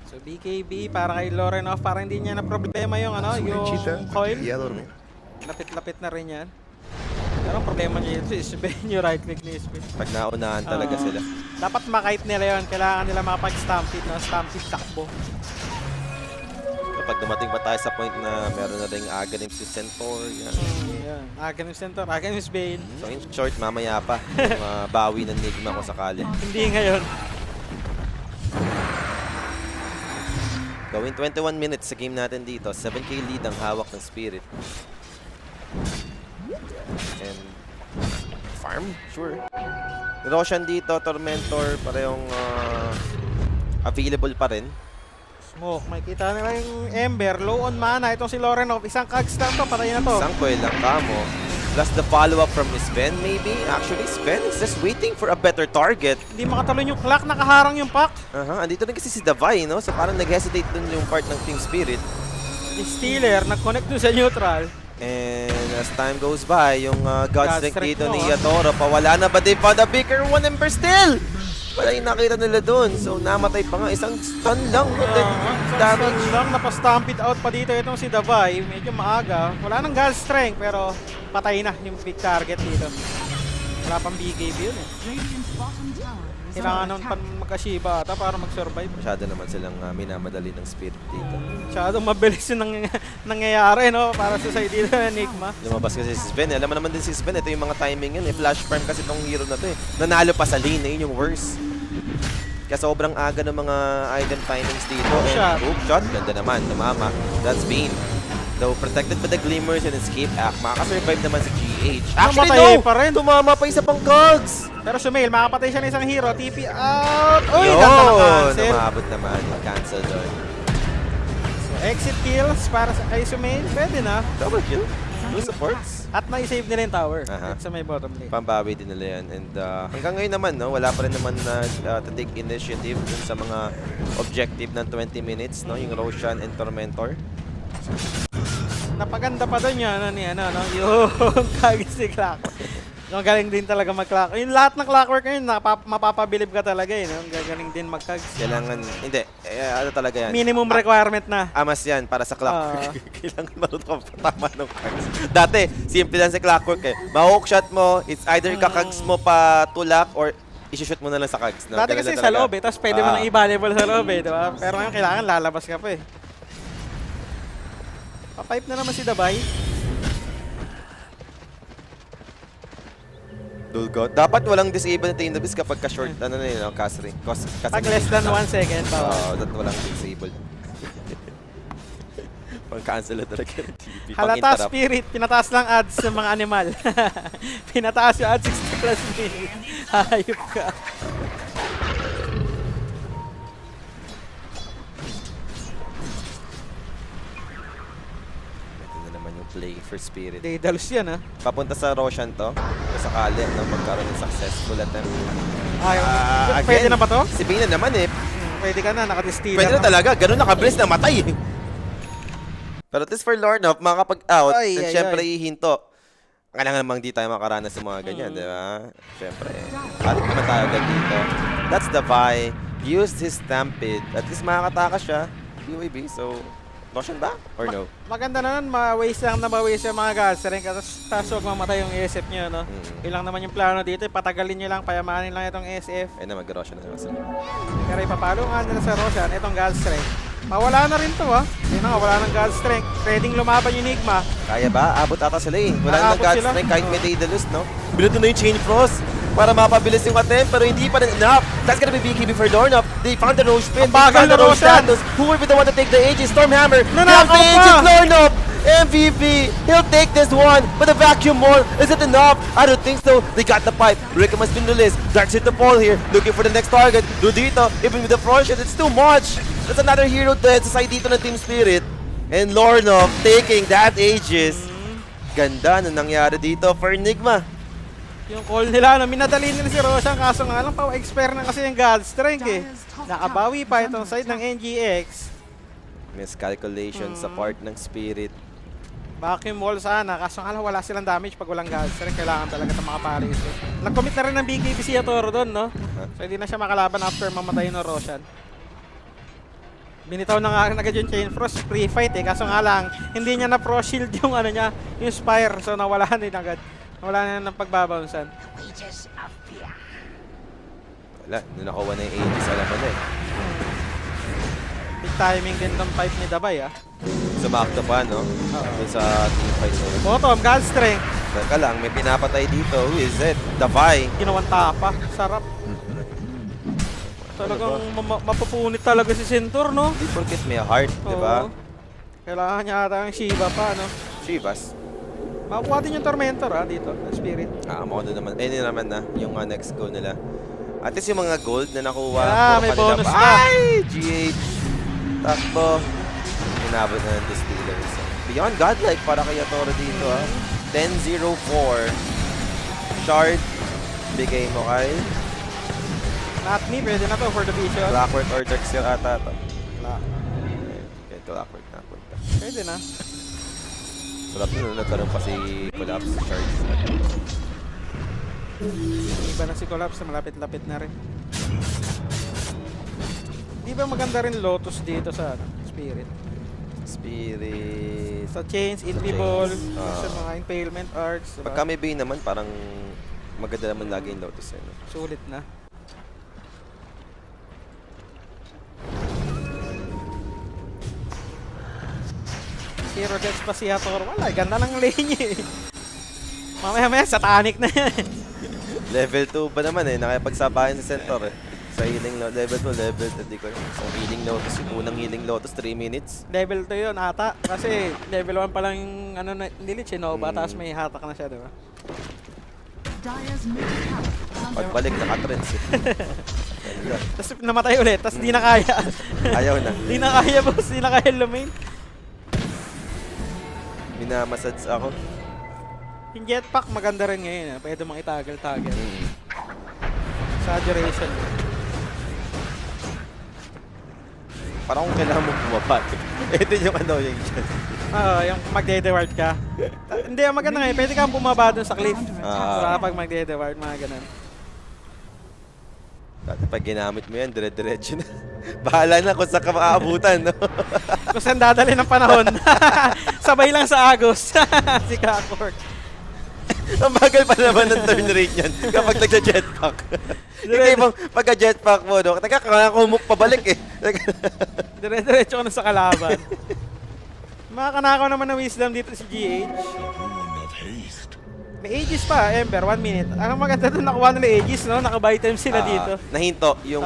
So BKB para kay Lorenov, para hindi niya na problema yung ano, yung coil. Lapit-lapit na rin yan. Pero ang problema niya ito is Sven, yung right click ni Sven. Pag naunahan talaga sila. Dapat makait nila yun. Kailangan nila makapag-stampede, no? Stampede takbo. Kapag dumating pa tayo sa point na meron na rin Aghanim si Centaur. Yan. Yan. Aghanim Centaur, Aghanim Bane. So in short, mamaya pa. Yung bawi ng Nigma ko sakali. Hindi ngayon. Gawin 21 minutes sa game natin dito. 7k lead ang hawak ng Spirit. And farm? Sure. Roshan dito, Tormentor, parehong available pa rin. Smoke, makikita nila yung Ember. Low on mana. Itong si Lorenov. Isang kags lang to. Patay na to. Isang coil lang kamo. Plus the follow-up from Sven maybe. Actually, Sven is just waiting for a better target. Hindi makatalon yung clock. Nakaharang yung pack. Andito rin kasi si Davai, no? So parang nag-hesitate dun yung part ng Team Spirit. Stealer, nag-connect dun sa neutral. And as time goes by, yung Godstrength Godstrength dito mo, ni Yatoro, pawala na ba? They found a bigger one Ember still! Wala yung nakita nila dun. So, namatay pa nga. Isang stun lang. Damage. Lang, napastampede out pa dito itong si Davai. Medyo maaga. Wala nang gal strength, pero patay na yung big target dito. Wala pang BKB yun eh. Radiant's bottom tower is Kailangan under nun attack. pa magka-Shiba ata para mag-survive. Masyado naman silang minamadali ng spirit dito. Masyadong mabilis yung nangyayari, no? Para sa side dito ng Enigma. Lumabas kasi si Sven. Alam mo naman din si Sven. Ito yung mga timing yun. Flash farm kasi itong hero na to eh. Nanalo pa sa lane eh. Yun yung worst. Kaya sobrang aga ng mga item timings dito. Hook shot. And hook shot. Ganda naman. Tumama. That's Beam. Though protected by the Glimmers and Escape Act, makakasurvive naman si GH. Actually, Namatay no! pa rin. Tumama pa isa pang cogs! Pero Sumail, makapatay siya ng isang hero. TP out! Uy, Yun! ganda na cancel. Namabot naman yung cancel doon. So, exit kills para sa kay Sumail. Pwede na. Double kill. Two supports. At na-save nila yung tower. Aha. Sa may bottom lane. Pambawi din nila yan. And hanggang ngayon naman, no, wala pa rin naman na to take initiative dun sa mga objective ng 20 minutes, no, yung Roshan and Tormentor. Napaganda pa doon yan, no? Yung kagis ni Clockwork. Yung galing din talaga mag-clock. Yung lahat ng Clockwork ngayon, mapapabilib ka talaga eh. No? Gagaling din mag-kags. Kailangan, hindi, ano talaga yan? Minimum requirement na. Amas yan para sa Clockwork. Kailangan marunong ka patama ng cards. Dati, simple lang sa Clockwork eh. Ma-hook shot mo, it's either kakags mo pa tulak or isushoot mo na lang sa kags. No? Dati Ganun kasi na sa talaga. loob eh, tapos pwede mo nang i-valuable sa loob eh, di ba? Pero ngayon kailangan lalabas ka pa eh. Pa-pipe na naman si Dabay. Dulgot. Dapat walang disable na Team Davis kapag ka-short, ano na yun, no? Casting. Pag less than 1 second, bawal. Oo, dapat walang disable. Pang-cancel na talaga ng TV. Halata Pang-interrupt. Spirit, pinataas lang ads sa mga animal. Pinataas yung ads 60 plus minute. Hayop ka. Ito na naman yung play for Spirit. Daedalus yan ah. Papunta sa Roshan to. Sakali na magkaroon ng successful attempt. Pwede na ba to? Si Bina naman eh. Pwede ka na, nakadistila. Pwede na talaga. Ganun nakabilis na matay eh. Pero at least for Lornoff, makakapag-out. Ay, And ay, syempre, ay. hihinto. Kailangan namang di tayo makaranas sa mga ganyan, di ba? Syempre. Balik naman tayo agad dito. That's the Vi. Used his Stampede. At least makakatakas siya. BYB, so... Roshan ba? Or no? Maganda na nun, ma-waste lang na ma-waste yung mga gas rin. Tapos huwag mamatay yung SF nyo, no? Ilang naman yung plano dito, patagalin nyo lang, payamanin lang itong SF. Ayun na, mag-Roshan na naman sila. Pero ipapalo nga nila sa Roshan, itong gas strength. Mawala na rin to, ah. Yun na nga, wala ng gas strength. Pwedeng lumaban yung Enigma. Kaya ba? Abot ata sila eh. Wala nang Aabot God sila. Strength kahit may Daedalus, no? Binuto na yung Chain Frost para mapabilis yung attempt, pero hindi pa rin enough. That's gonna be BKB for Dornoff. They found the Roche Pit. Ang bagal They found the na Roche Roshan. status. Who will be the one to take the Aegis? Stormhammer. Nanakaw Grab the Aegis, pa. Dornoff. MVP. He'll take this one. But the vacuum wall, is it enough? I don't think so. They got the pipe. Rickham has been released. Darts hit the fall here. Looking for the next target. Rudito, even with the frost shot, it's too much. That's another hero dead sa side dito ng Team Spirit. And Lornoff taking that Aegis. Ganda na nangyari dito for Enigma. Yung call nila, no, minadali nila si Roshan, kaso nga lang, pa-expire na kasi yung God Strength eh. Nakabawi pa itong side ng NGX. Miscalculation sa part ng Spirit. Vacuum wall sana, kaso nga lang, wala silang damage pag walang God Strength. Kailangan talaga itong mga paris. Nag-commit na rin ng BKB si Yatoro doon, no? So hindi na siya makalaban after mamatay ng Roshan. Binitaw na nga rin agad yung Chain Frost, free fight eh. Kaso nga lang, hindi niya na pro shield yung ano niya, yung Spire. So nawala din agad. Wala na ng pagbabouncean. Wala, nung nakuha na yung Aegis, alam mo na eh. Big timing din tong pipe ni Dabay ah. Sumakto pa, no? Dun sa team fight na yun. Bottom, God Strength. Teka lang, may pinapatay dito. Who is it? Davai. Ginawang tapa. Sarap. Talagang mapupunit talaga si Centaur, no? Di porket may heart, di ba? Oo. Kailangan niya ata ang Shiva pa, no? Chivas. Makukuha din yung Tormentor, dito. The Spirit. Mo doon naman. Ayun naman na, yung next goal nila. At least yung mga gold na nakuha. puro May kanila bonus pa. pa. Ay! GH. Takbo. Inabot na ng Distillers. Beyond Godlike para kay Yatoro dito, 10-0-4. Shard. Bigay mo kay Not me, pwede na to for the vision. Clockwork or Drexel ata to. Okay, Clockwork na punta. Pwede na. Sarap nun, nagkaroon pa si Collapse Charge. Iba na si Collapse, malapit-lapit na rin. Di ba maganda rin Lotus dito sa ano, Spirit? Spirit. Sa Chains, Sa Invisible, Chains, sa mga Impalement Arts. Diba? Pagka may Bane naman, parang maganda naman lagi yung Lotus. Eh, no? Sulit na. Zero Deaths pa si Hathor. Wala, ganda ng lane niya eh. Mamaya-maya, satanic na yan. Level 2 ba naman eh, nakipagsabayan sa center eh. Sa healing level 2, level 2, hindi ko alam. Sa healing Lotus, yung unang healing Lotus, 3 minutes. Level 2 yun ata. Kasi level 1 pa lang yung ano, nilich eh, Nova, tapos may hatak na siya, diba? Dire's middle tower is under Pagbalik, nakatrends eh. Ganda. Tapos namatay ulit, tapos di na kaya. Ayaw na. Di na kaya, boss. Di na kaya lumain. Minamasads ako. Yung jetpack maganda rin ngayon. Pwede mang itagal-tagal. Saturation. Parang kung kailangan mo bumaba. Ito yung ano yung dyan. Oo, yung magde-deward ka. Hindi, ang maganda ngayon. Pwede kang bumaba dun sa cliff. Ah. Wala pag magde-deward, mga ganun. Dati pag ginamit mo yan, dire-diretso na. Bahala na kung saan ka maaabutan, no? Kung saan dadali ng panahon. Sabay lang sa Agos. Si Kakor. Ang bagal pa naman ng turn rate niyan kapag nagja-jetpack. Hindi bang pagka-jetpack mo, no? Teka, kaya ko pabalik eh. Dire-diretso ko na sa kalaban. Makakanakaw naman ng wisdom dito si GH. May Aegis pa, Ember, 1 minute. Ang maganda doon, nakuha nila Aegis, no? Naka-buy time sila dito. Nahinto yung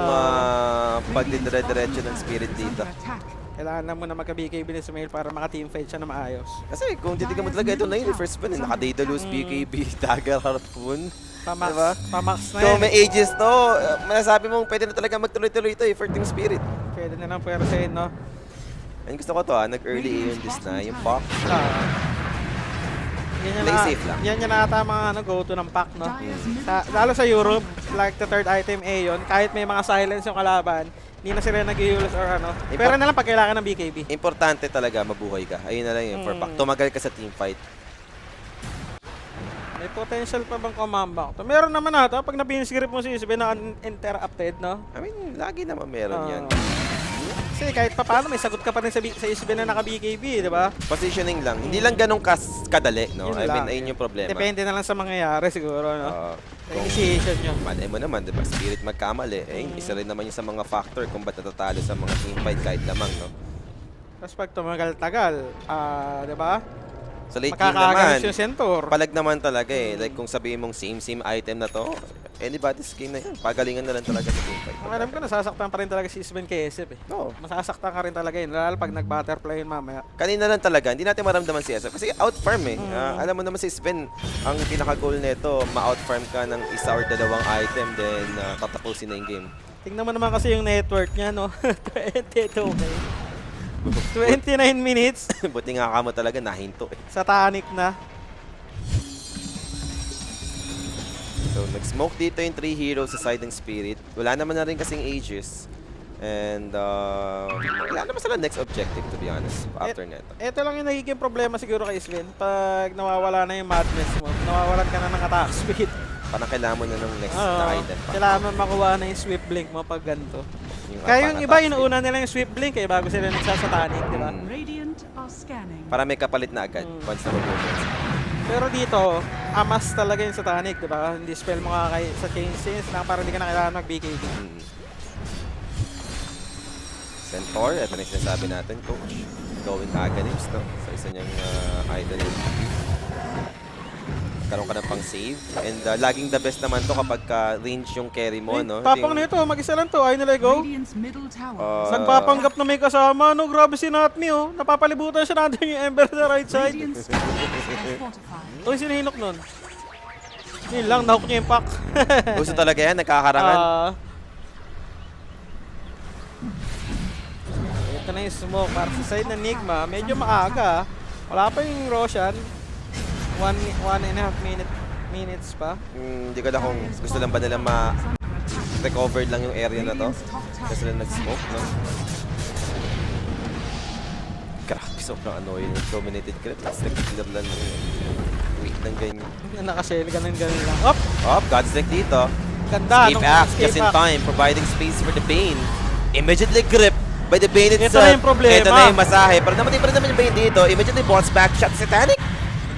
pagdidire-diretso ng spirit dito. under attack. Kailangan na muna magka-BKB ni Sumail para maka-teamfight siya na maayos. Kasi kung titignan mo talaga, ito na yun. First spin, naka-Daedalus, BKB, Dagger, Harpoon. Pamax, Diba? pamax na Kung yan. may ages to, masasabi mong pwede na talaga magtuloy-tuloy ito eh, for Team Spirit. Pwede na lang pwersahin, no? Ayun, gusto ko to nag-early yun this na, yung Pac. Yan Play safe lang. Yan yung ata mga ano, go-to ng pack, no? Dire's middle tower Lalo sa Europe, like the third item Aeon, kahit may mga silence yung kalaban, hindi na sila nag-uulus or ano. Pero na lang pag kailangan ng BKB. Importante talaga mabuhay ka. Ayun na lang yun, for Pac. Tumagal ka sa team fight. May potential pa bang kumambak to? Meron naman ata pag napinscript mo si Isabel na uninterrupted, no? I mean, lagi naman meron yan. Kasi kahit pa paano, may sagot ka pa rin sa Isabel na naka-BKB, di ba? Positioning lang. Hindi lang ganun kadali, no? Yun I mean, lang. ayun yung problema. Depende na lang sa mangyayari siguro, no? Kung Initiation nyo. malay mo naman, diba? Spirit magkamali. Eh, isa rin naman yun sa mga factor kung ba't natatalo sa mga team fight kahit lamang, no? Tapos pag tumagal-tagal, di ba? Sa late game naman, Makakagalis yung center. palag naman talaga eh. Like kung sabihin mong same item na to, anybody's game na yun. Pagalingan na lang talaga sa team fight. Ang alam ko, nasasaktan pa rin talaga si Isabel kay SF, eh. Oo. Masasaktan ka rin talaga yun, lalo pag nag-butterfly yun mamaya. Kanina lang talaga, hindi natin maramdaman si SF. Kasi out-farm eh. Alam mo naman si Sven, ang pinaka-goal nito, ma-out-farm ka ng isa or dalawang item, then tatapusin na yung game. Tingnan mo naman kasi yung network niya, no? 22K. 29 minutes, Buti nga kamo talaga, nahinto eh. satanic na. So, nag-smoke dito yung 3 heroes sa side ng Spirit. Wala naman na rin kasing Aegis. And, wala naman sila next objective, to be honest, after neto. Ito lang yung nagiging problema siguro kay Sven. Pag nawawala na yung madness mo, nawawalan ka na ng attack speed. Parang kailangan mo na ng next na item pa. Kailangan mo makuha na yung swift blink mo pag ganito. Yung Kaya yung iba, pang-attack inuuna nila yung swift blink eh, bago sila nagsasatanic, di ba? Radiant are scanning. Para may kapalit na agad, once na mag-movement. Pero dito, amas talaga yung satanic, di ba? Hindi spell mo ka sa chains na parang hindi ka na kailangan mag-BKB. Centaur, ito na yung sinasabi natin, coach. Going Aghanim's, no? Sa isa niyang idol. Karoon ka na pang save. And laging the best naman to kapag range yung carry mo, no? Tapang na ito, mag-isa lang to, ay nila go. Radiant's middle tower. Nagpapanggap na may kasama, no? Grabe si Natmi, oh. Napapalibutan siya natin yung Ember sa right side. Radiant structures are fortified. Uy, sininok nun. Yun lang, nahook niya yung pack. Gusto talaga yan, nagkakarangan. Ito na yung smoke para sa side ng Nigma. Medyo maaga. Wala pa yung Roshan. 1.5 minutes pa. Hindi ko na kung gusto lang ba nila ma-recover lang yung area na to. Kasi sila nag-smoke, no? Grabe, sobrang annoying yung dominated creep. Tapos nag-clear lang ng wait ng ganyan. Nakashell, ganun lang. Op! Godslick dito. Ganda. Escape act just in time, providing space for the Bane. Immediately grip by the Bane Ito itself. na yung problema. Ito na yung masahe. Pero namatay pa rin naman yung Bane dito. Immediately bounce back shot si Titanic.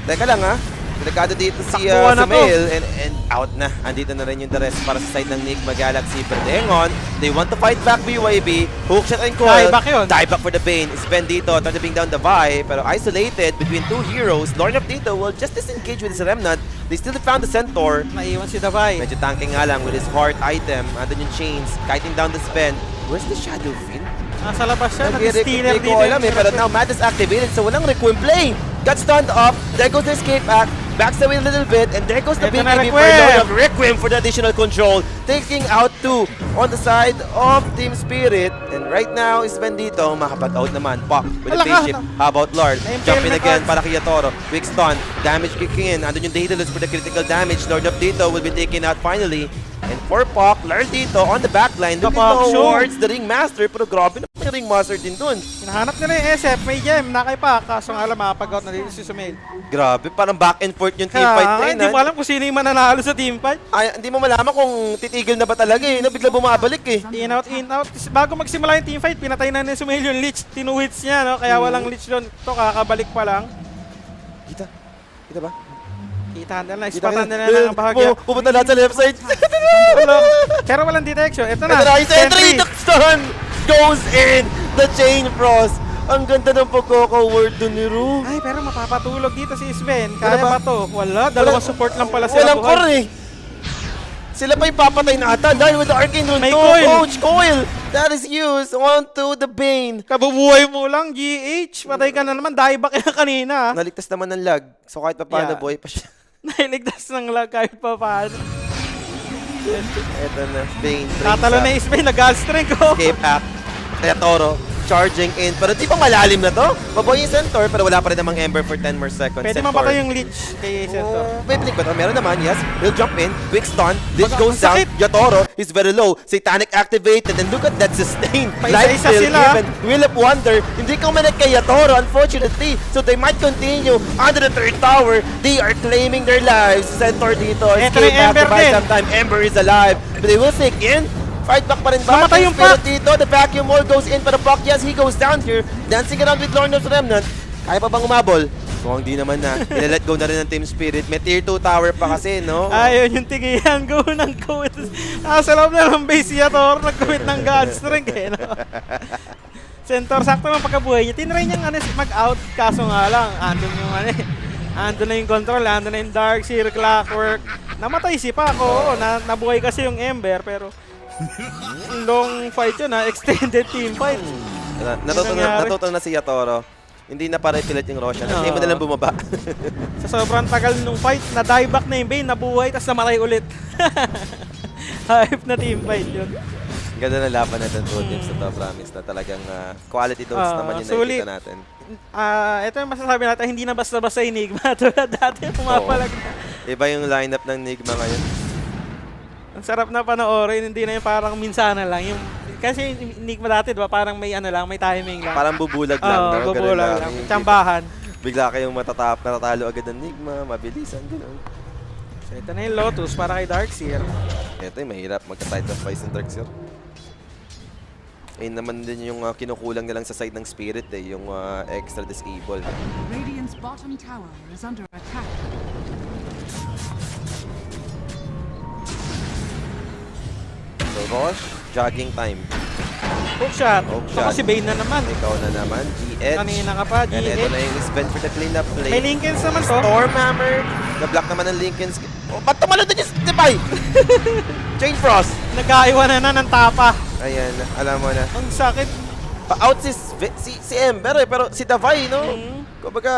Teka lang ha. Delikado dito si Takbuhan na to. Sumail and out na. Andito na rin yung the rest para sa side ng Nigma Galaxy. But hang on, they want to fight back BYB. Hook shot and coil. Dieback yun. Dieback for the Bane. Sven dito, trying to bring down the Vi. Pero isolated between two heroes. Lord of dito will just disengage with his Remnant. They still found the Centaur. Naiwan si Davai. Medyo tanking nga lang with his heart item. Andun yung chains. Kiting down the Sven. Where's the Shadow Fin? Nasa labas siya. Nag-stealer Nag-stealer dito. Ko alam eh, pero now Mad is activated so walang Requiem play. Got stunned up. There goes the escape act. Backs away a little bit and there goes the Ito na BKB for Requiem. load of Requiem for the additional control. Taking out two on the side of Team Spirit. And right now is Sven dito. Makapag-out naman. Pop with a Wala ka. face shift. How about Lord? Na-impalement Jumping again odds. para kay Yatoro. Quick stun. Damage kicking in. Andun yung Daedalus for the critical damage. Lord of dito will be taken out finally. And for Puck, Lord dito on the backline. Looking Puck, show. towards the Ringmaster. Pero grabe naman yung Ringmaster din dun. Hinahanap nila yung SF. May gem. Nakaipa. Kaso nga lang makapag-out na dito si Sumail. Grabe, parang back and forth yung team Kaya fight na yun. hindi mo alam kung sino yung mananalo sa team fight. Ay, hindi mo malaman kung titigil na ba talaga eh. Na bigla bumabalik eh. In out, in out. Bago magsimula yung team fight, pinatay na ni Sumail yung leech. Tinuhits niya, no? Kaya walang leech doon. Ito, kakabalik pa lang. Kita. Kita ba? Kita na lang. Kita Ispatan na lang ang bahagya. Pupunta lahat sa left side. Wala. Pero walang detection. Ito na. Ito na, yung entry. Sentry. The stun goes in. The chain frost. Ang ganda ng pagkaka-word dun ni Ru. Ay, pero mapapatulog dito si Sven. Kaya Wala ba? ba to? Wala. Dalawang support lang pala sila. Walang buhay. core eh. Sila pa yung papatay na ata dahil with the Arcane Rune May 2. coil. Coach, coil. That is used onto the Bane. Kabubuhay mo lang, GH. Patay ka na naman. Dieback yan kanina. Naligtas naman ng lag. So kahit pa paano, Yeah. buhay pa siya. Nailigtas ng lag kahit pa paano. Ito na, Bane. brings Tatalo up. na Sven. Nag-gas strength ko. Escape act. Kaya Toro, charging in. Pero di ba malalim na to? Maboy yung Centaur, pero wala pa rin namang Ember for 10 more seconds. Pwede Centaur. mapatay yung leech kay Centaur. May blink ba to? Meron naman, yes. He'll jump in. Quick stun. This Baga, goes ang down. sakit. Yatoro is very low. Satanic activated. And look at that sustain. Paisa-isa Life steal sila. given. Will of Wonder. Hindi kumanak kay Yatoro, unfortunately. So they might continue under the third tower. They are claiming their lives. Centaur dito. Eto Escape yung back Ember to buy din. some time. Ember is alive. But they will take in. Fight back pa rin ba? Namatay yung Pero Puck. dito, the vacuum wall goes in para Puck. Yes, he goes down here. Dancing around with Lord of the Remnant. Kaya pa bang umabol? Mukhang di naman na. Ina-let go na rin ng Team Spirit. May tier 2 tower pa kasi, no? Ayun yung tigihan. Go ng go. Sa loob na ng base si Yator. Nag-commit ng God strength eh. No? Centaur, sakto ng pagkabuhay niya. Tinry niyang mag-out. Kaso nga lang, andun yung andun na yung control. Andun na yung Dark Seer, Clockwork. Namatay si Paco. Oo, nabuhay kasi yung Ember. Pero long fight yun ha. Extended team fight. nangyari? Natuto na si Yatoro. Hindi na para ipilit yung Roshan. Hindi mo Oo. na lang bumaba. Sa sobrang tagal nung fight, na-dieback na yung Bane, nabuhay, tapos namatay ulit. Hype na team fight yun. Ganda na laban natin two teams na to. Promise na talagang quality dose naman yung sulit. nakikita natin. Ito yung masasabi natin, hindi na basta-basta Enigma. Tulad dati, pumapalag na. Iba yung lineup ng Nigma ngayon. Ang sarap na panoorin, hindi na yung parang minsana lang. Kasi yung Enigma dati, diba, parang may ano lang, may timing lang. Parang bubulag lang. Oo, no? Ganun bubulag lang. Yung Tsambahan. bigla kayong natatalo agad ng Nigma, mabilisan, gano'n. So ito na yung Lotus para kay Darkseer. Ito yung mahirap, magka-side of Vice and Darkseer. Ayun naman din yung kinukulang nilang sa side ng Spirit eh, yung extra disable. Radiant's bottom tower is under attack. So Rosh, jogging time. Hook shot. Hook shot. Ako si Bane na naman. Ikaw na naman, GH. Kanina ka pa, And ito na GH. yung spend for the cleanup play. May Lincolns naman to. Stormhammer. Na-block naman ng Lincoln's. Oh, ba't tumalon na yung Stepay? Chain Frost. Nagkaiwanan na ng tapa. Ayan, alam mo na. Ang sakit. Pa-out si Ember eh, pero si Davai, no? Kumbaga,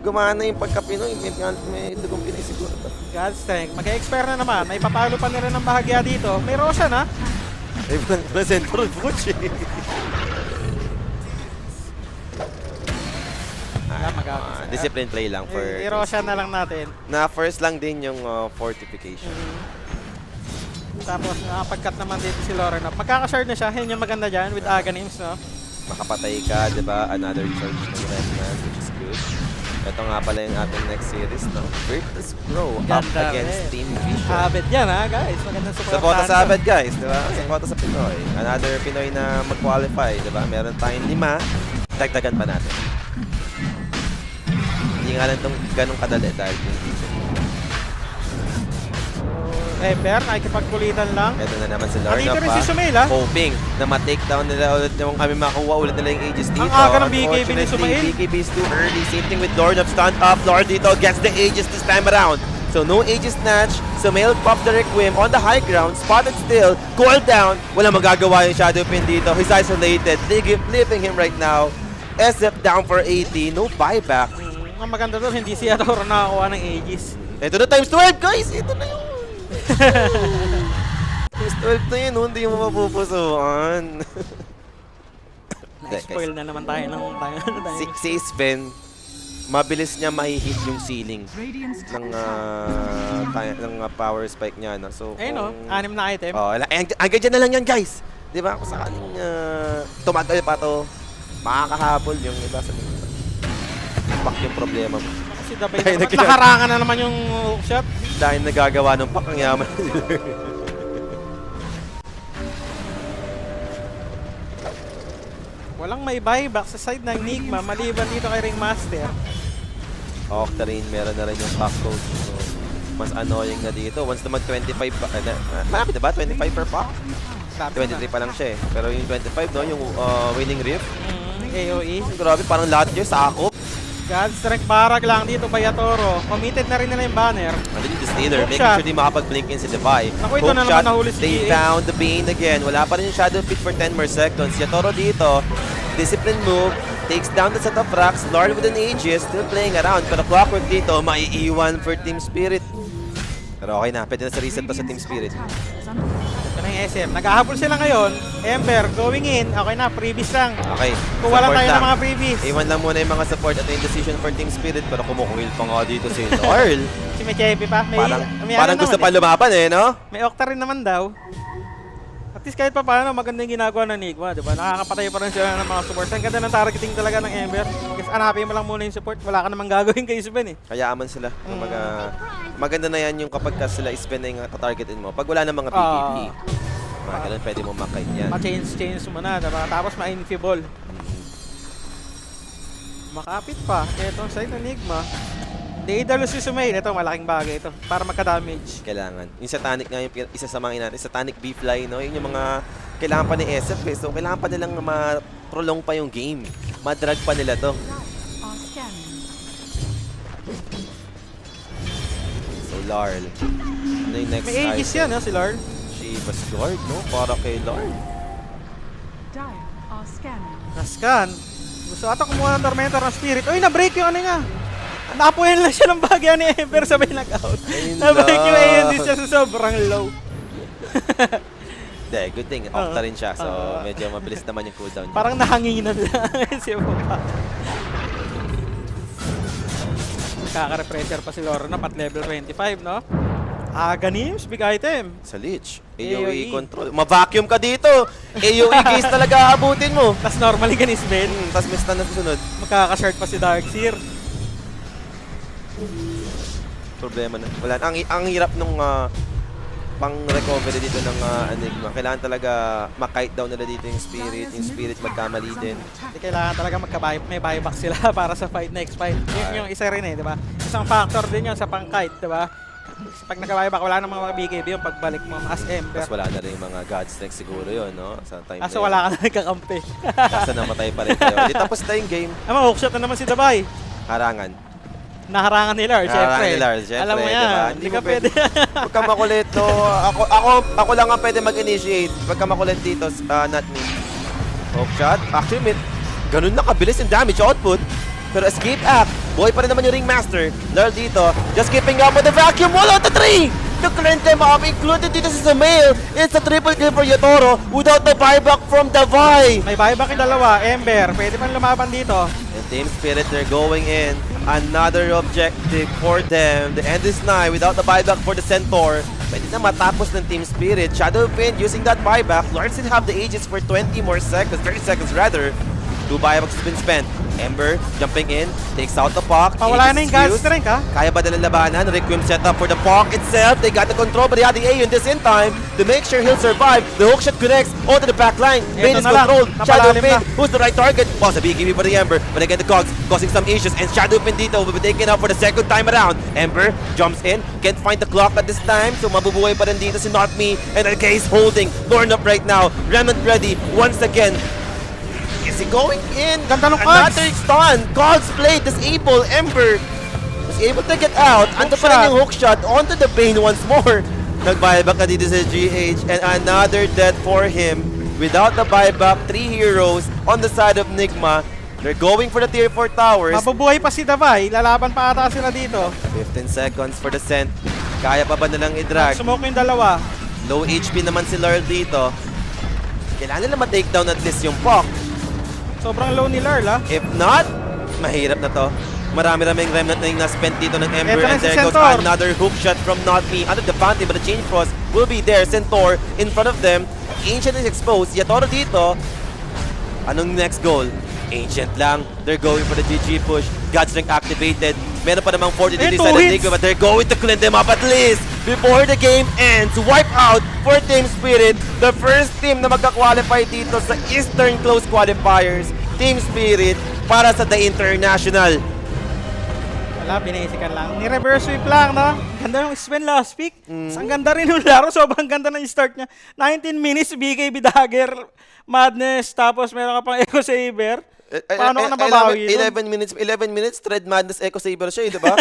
gumana yung pagka-Pinoy. May dugong Pinoy siguro. God strength. Mag-expire na naman. May papalo pa nila ng bahagya dito. May Roshan ha. Ay, present for Butch eh. Wala magagawa. Discipline play lang for... I-Roshan na lang natin. Na first lang din yung fortification. Tapos nakapag-cut naman dito si Lauren. Magkaka-shard na siya. Yun yung maganda dyan with Aghanims, no? makapatay ka, di ba? Another charge ng Remnant, which is good. Ito nga pala yung ating next series, no? Virtus Pro up Ganda against rin. Team Vision. Habit yan ha guys. Magandang supportahan. Support sa to. Abed, guys, di ba? Support sa Pinoy. Another Pinoy na mag-qualify, di ba? Meron tayong 5. Dagdagan pa natin. Hindi nga lang itong ganong kadali dahil Team Vision. Ember, nakikipagkulitan lang. Ito na naman si Lorna Andito rin pa. si Sumail ha. Hoping na ma-take down nila ulit yung kami makuha ulit nila yung Aegis dito. Ang aga ng BKB ni Sumail. BKB is too early. Same thing with Lord of Stand Up. Lord dito gets the Aegis this time around. So no Aegis snatch. Sumail popped the Requiem on the high ground. Spotted still. Cooled down. Wala magagawa yung Shadowpin dito. He's isolated. Leaving him right now. SF down for 80. No buyback. Ang maganda doon, hindi si Atoro nakakuha ng Aegis. Ito na times 12 guys. Ito na yun. Times 12 na yun. Hindi mo mapupusuan. Na-spoil na naman tayo ng tayo. Si Sven, mabilis niya mahihit yung ceiling Radiant's top ng tower power spike niya. No? So, Ayun o, kung- 6 na item. Oh, hanggang dyan na lang yan, guys. Di ba? Kung sakaling tumagal pa to, makakahabol yung iba sa mga. Pak yung problema mo. Kasi dabay Dahil naman. nagkaya- Nakarangan na naman yung hook shot. Dahil nagagawa ng pak ang yaman. Walang may buyback sa side ng Nigma maliban dito kay Ringmaster. Octarine, meron na rin yung pack code. So, mas annoying na dito. Once na mag-25 pa, marami na ba? 25 per pack? 23 pa lang siya eh. Pero yung 25, no? Yung winning riff. AOE. Grabe, parang lahat yun sakop. God strength barag lang dito by Atoro. Committed na rin nila yung banner. Ano yung Stealer, Hook making shot. sure di makapag-blink in si Defy. Naku, ito na naman nahuli si They GA. found the Bane again. Wala pa rin yung Shadow Pit for 10 more seconds. Yatoro dito, discipline move, takes down the set of racks. Lord with an Aegis, still playing around. Pero Clockwork dito, maiiwan for Team Spirit. Pero okay na, pwede na sa reset to sa Team Spirit. Ito na yung SM. Naghahabol sila ngayon. Ember going in. Okay na, previous lang. Okay, Kuha lang support tayo ng mga previous. Iwan lang muna yung mga support at yung decision for Team Spirit. Pero kumukuil pa nga dito si Lord. Si Mechepi pa. May, Parang gusto pa lumaban eh, no? May Octa rin naman daw. At least kahit pa paano, maganda yung ginagawa ng Nigma, di ba? Nakakapatay pa rin sila ng mga supports. Ang ganda ng targeting talaga ng Ember. Kasi hanapin mo lang muna yung support. Wala ka namang gagawin kay Sven eh. Kaya aman sila. Kumbaga, maganda na yan yung kapag ka sila spend na yung targetin mo. Pag wala na mga PvP, mga ganun, pwede mo makite yan. Ma-change mo na, diba? Tapos ma-infable. Makapit pa. Ito ang side ng Nigma. Daedalus si Sumail. Ito, malaking bagay ito. Para magka-damage. Kailangan. Yung satanic nga yung isa sa mga natin. Satanic B-Fly, no? Yun yung mga kailangan pa ni SF. Eh. So, kailangan pa nilang ma-prolong pa yung game. Ma-drag pa nila to. are scanning. So, Larl. Ano yung next May Aegis yan, ha, si Lord. Shivas Lord, no? Para kay Lord. Dire are scanning. Nascan. Gusto ata kumuha ng Tormentor ng Spirit. Uy, na-break yung ano nga. Naapuyan lang siya ng bagay ni Ember sabay nag-out. Ayun Na-break yung lang. AOD siya sa sobrang low. Hindi, good thing. Octa rin siya. So, medyo mabilis naman yung cooldown niya. Parang nahanginan lang si Papa. Kaka-refresher pa si Lorna, pat level 25, no? Ganews, big item. Sa Lich, AOE. AOE control. Ma-vacuum ka dito. AOE case talaga abutin mo. Tapos normally ganis Ben. Tapos may stun na susunod. Magkaka-shard pa si Darkseer. Problema na. Wala. Ang hirap nung pang-recovery dito ng Enigma. Kailangan talaga ma-kite down nila dito yung Spirit. Yung Spirit magkamali din. Hindi kailangan talaga may buyback sila para sa fight, next fight. Yun yung isa rin eh, di ba? Isang factor din yun sa pang-kite, di ba? Pag nag-buyback, wala namang mga BKB yung pagbalik mo as Ember. Tapos wala na rin yung mga God Strength siguro yun, no? Sa time Kaso wala ka na nagkakampi. Kaso namatay pa rin kayo. Di tapos na yung game. Hookshot na naman si Dabay. Harangan. Naharangan ni Lars, Harangan syempre. ni Lars, syempre. Alam mo yan, diba? hindi ka pwede. Huwag ka makulit, no? Ako lang ang pwede mag-initiate. Huwag ka makulit dito, not me. Hook shot. Actually, ganun na kabilis yung damage output. Pero escape act. Boy pa rin naman yung Ringmaster. Lord dito, just keeping up with the vacuum. 1 out of 3! The current time up, included dito sa Sumail. It's a triple kill for Yatoro without the buyback from Davai. May buyback yung dalawa, Ember. Pwede pa lumaban dito. And Team Spirit, they're going in. Another objective for them. The end is nigh without the buyback for the Centaur. Pwede na matapos ng Team Spirit. Shadowpin using that buyback. Lord still have the Aegis for 20 more seconds, 30 seconds rather. 2 buybacks has been spent. Ember jumping in, takes out the Puck. Pawala na yung God's Skills. strength, ha? Kaya ba nila labanan? Requiem set up for the Puck itself. They got the control, but they had the A in this in time to make sure he'll survive. The hook shot connects onto the back line. Bane is na lang. controlled. Shadow Napalalim Pin, na. who's the right target? Boss, a BKB for the Ember, but again the Cogs causing some issues, and Shadow Pin dito will be taken out for the second time around. Ember jumps in, can't find the clock at this time, so mabubuhay pa rin dito si Not Me, and RK is holding Lorn up right now. Remnant ready once again. Is he going in? Ganda ng Another Cogs. stun. Cogs played, disable. Ember was able to get out. Ando pa rin shot. yung hook shot onto the Bane once more. Nag-buyback na dito sa GH, and another death for him. Without the buyback, 3 heroes on the side of Nigma. They're going for the tier 4 towers. Mabubuhay pa si Davay. Lalaban pa ata sila dito. 15 seconds for the scent. Kaya pa ba nilang i-drag? Smoke yung dalawa. Low HP naman si Lurl dito. Kailangan nila ma-takedown at least yung Puck. Sobrang low ni Lurl, ha? If not, mahirap na to. Marami-raming remnant na yung na-spent dito ng Ember, Eto na and si there goes Centaur. another hook shot from Not Me under the bounty, but the Chain Frost will be there. Centaur in front of them. Ancient is exposed. Yatoro dito. Anong next goal? Ancient lang. They're going for the GG push. Godstrength activated. Meron pa namang 40 Eh, dito two sa hits. Enigma, but they're going to clean them up at least before the game ends. Wipe out for Team Spirit. The first team na magka-qualify dito sa Eastern Close Qualifiers. Team Spirit para sa The International. Wala, binasican lang. Ni-reverse sweep lang, no? Ganda yung Sven last pick. Ang ganda rin yung laro. Sobrang ganda ng start niya. 19 minutes, BKB Dagger, Madness, tapos meron ka pang Echo Saber. Paano ka nababawi nun? 11 minutes, Thread Madness Echo Saber siya, di ba?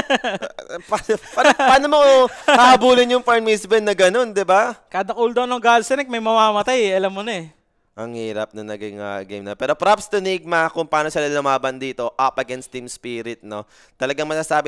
paano mo hahabulin yung farm misbend na ganun, di ba? Kada cooldown ng Galsenic, may mamamatay eh. Alam mo na eh. Ang hirap na naging game na. Pero props to Nigma kung paano sila lumaban dito up against Team Spirit, no? Talagang masasabi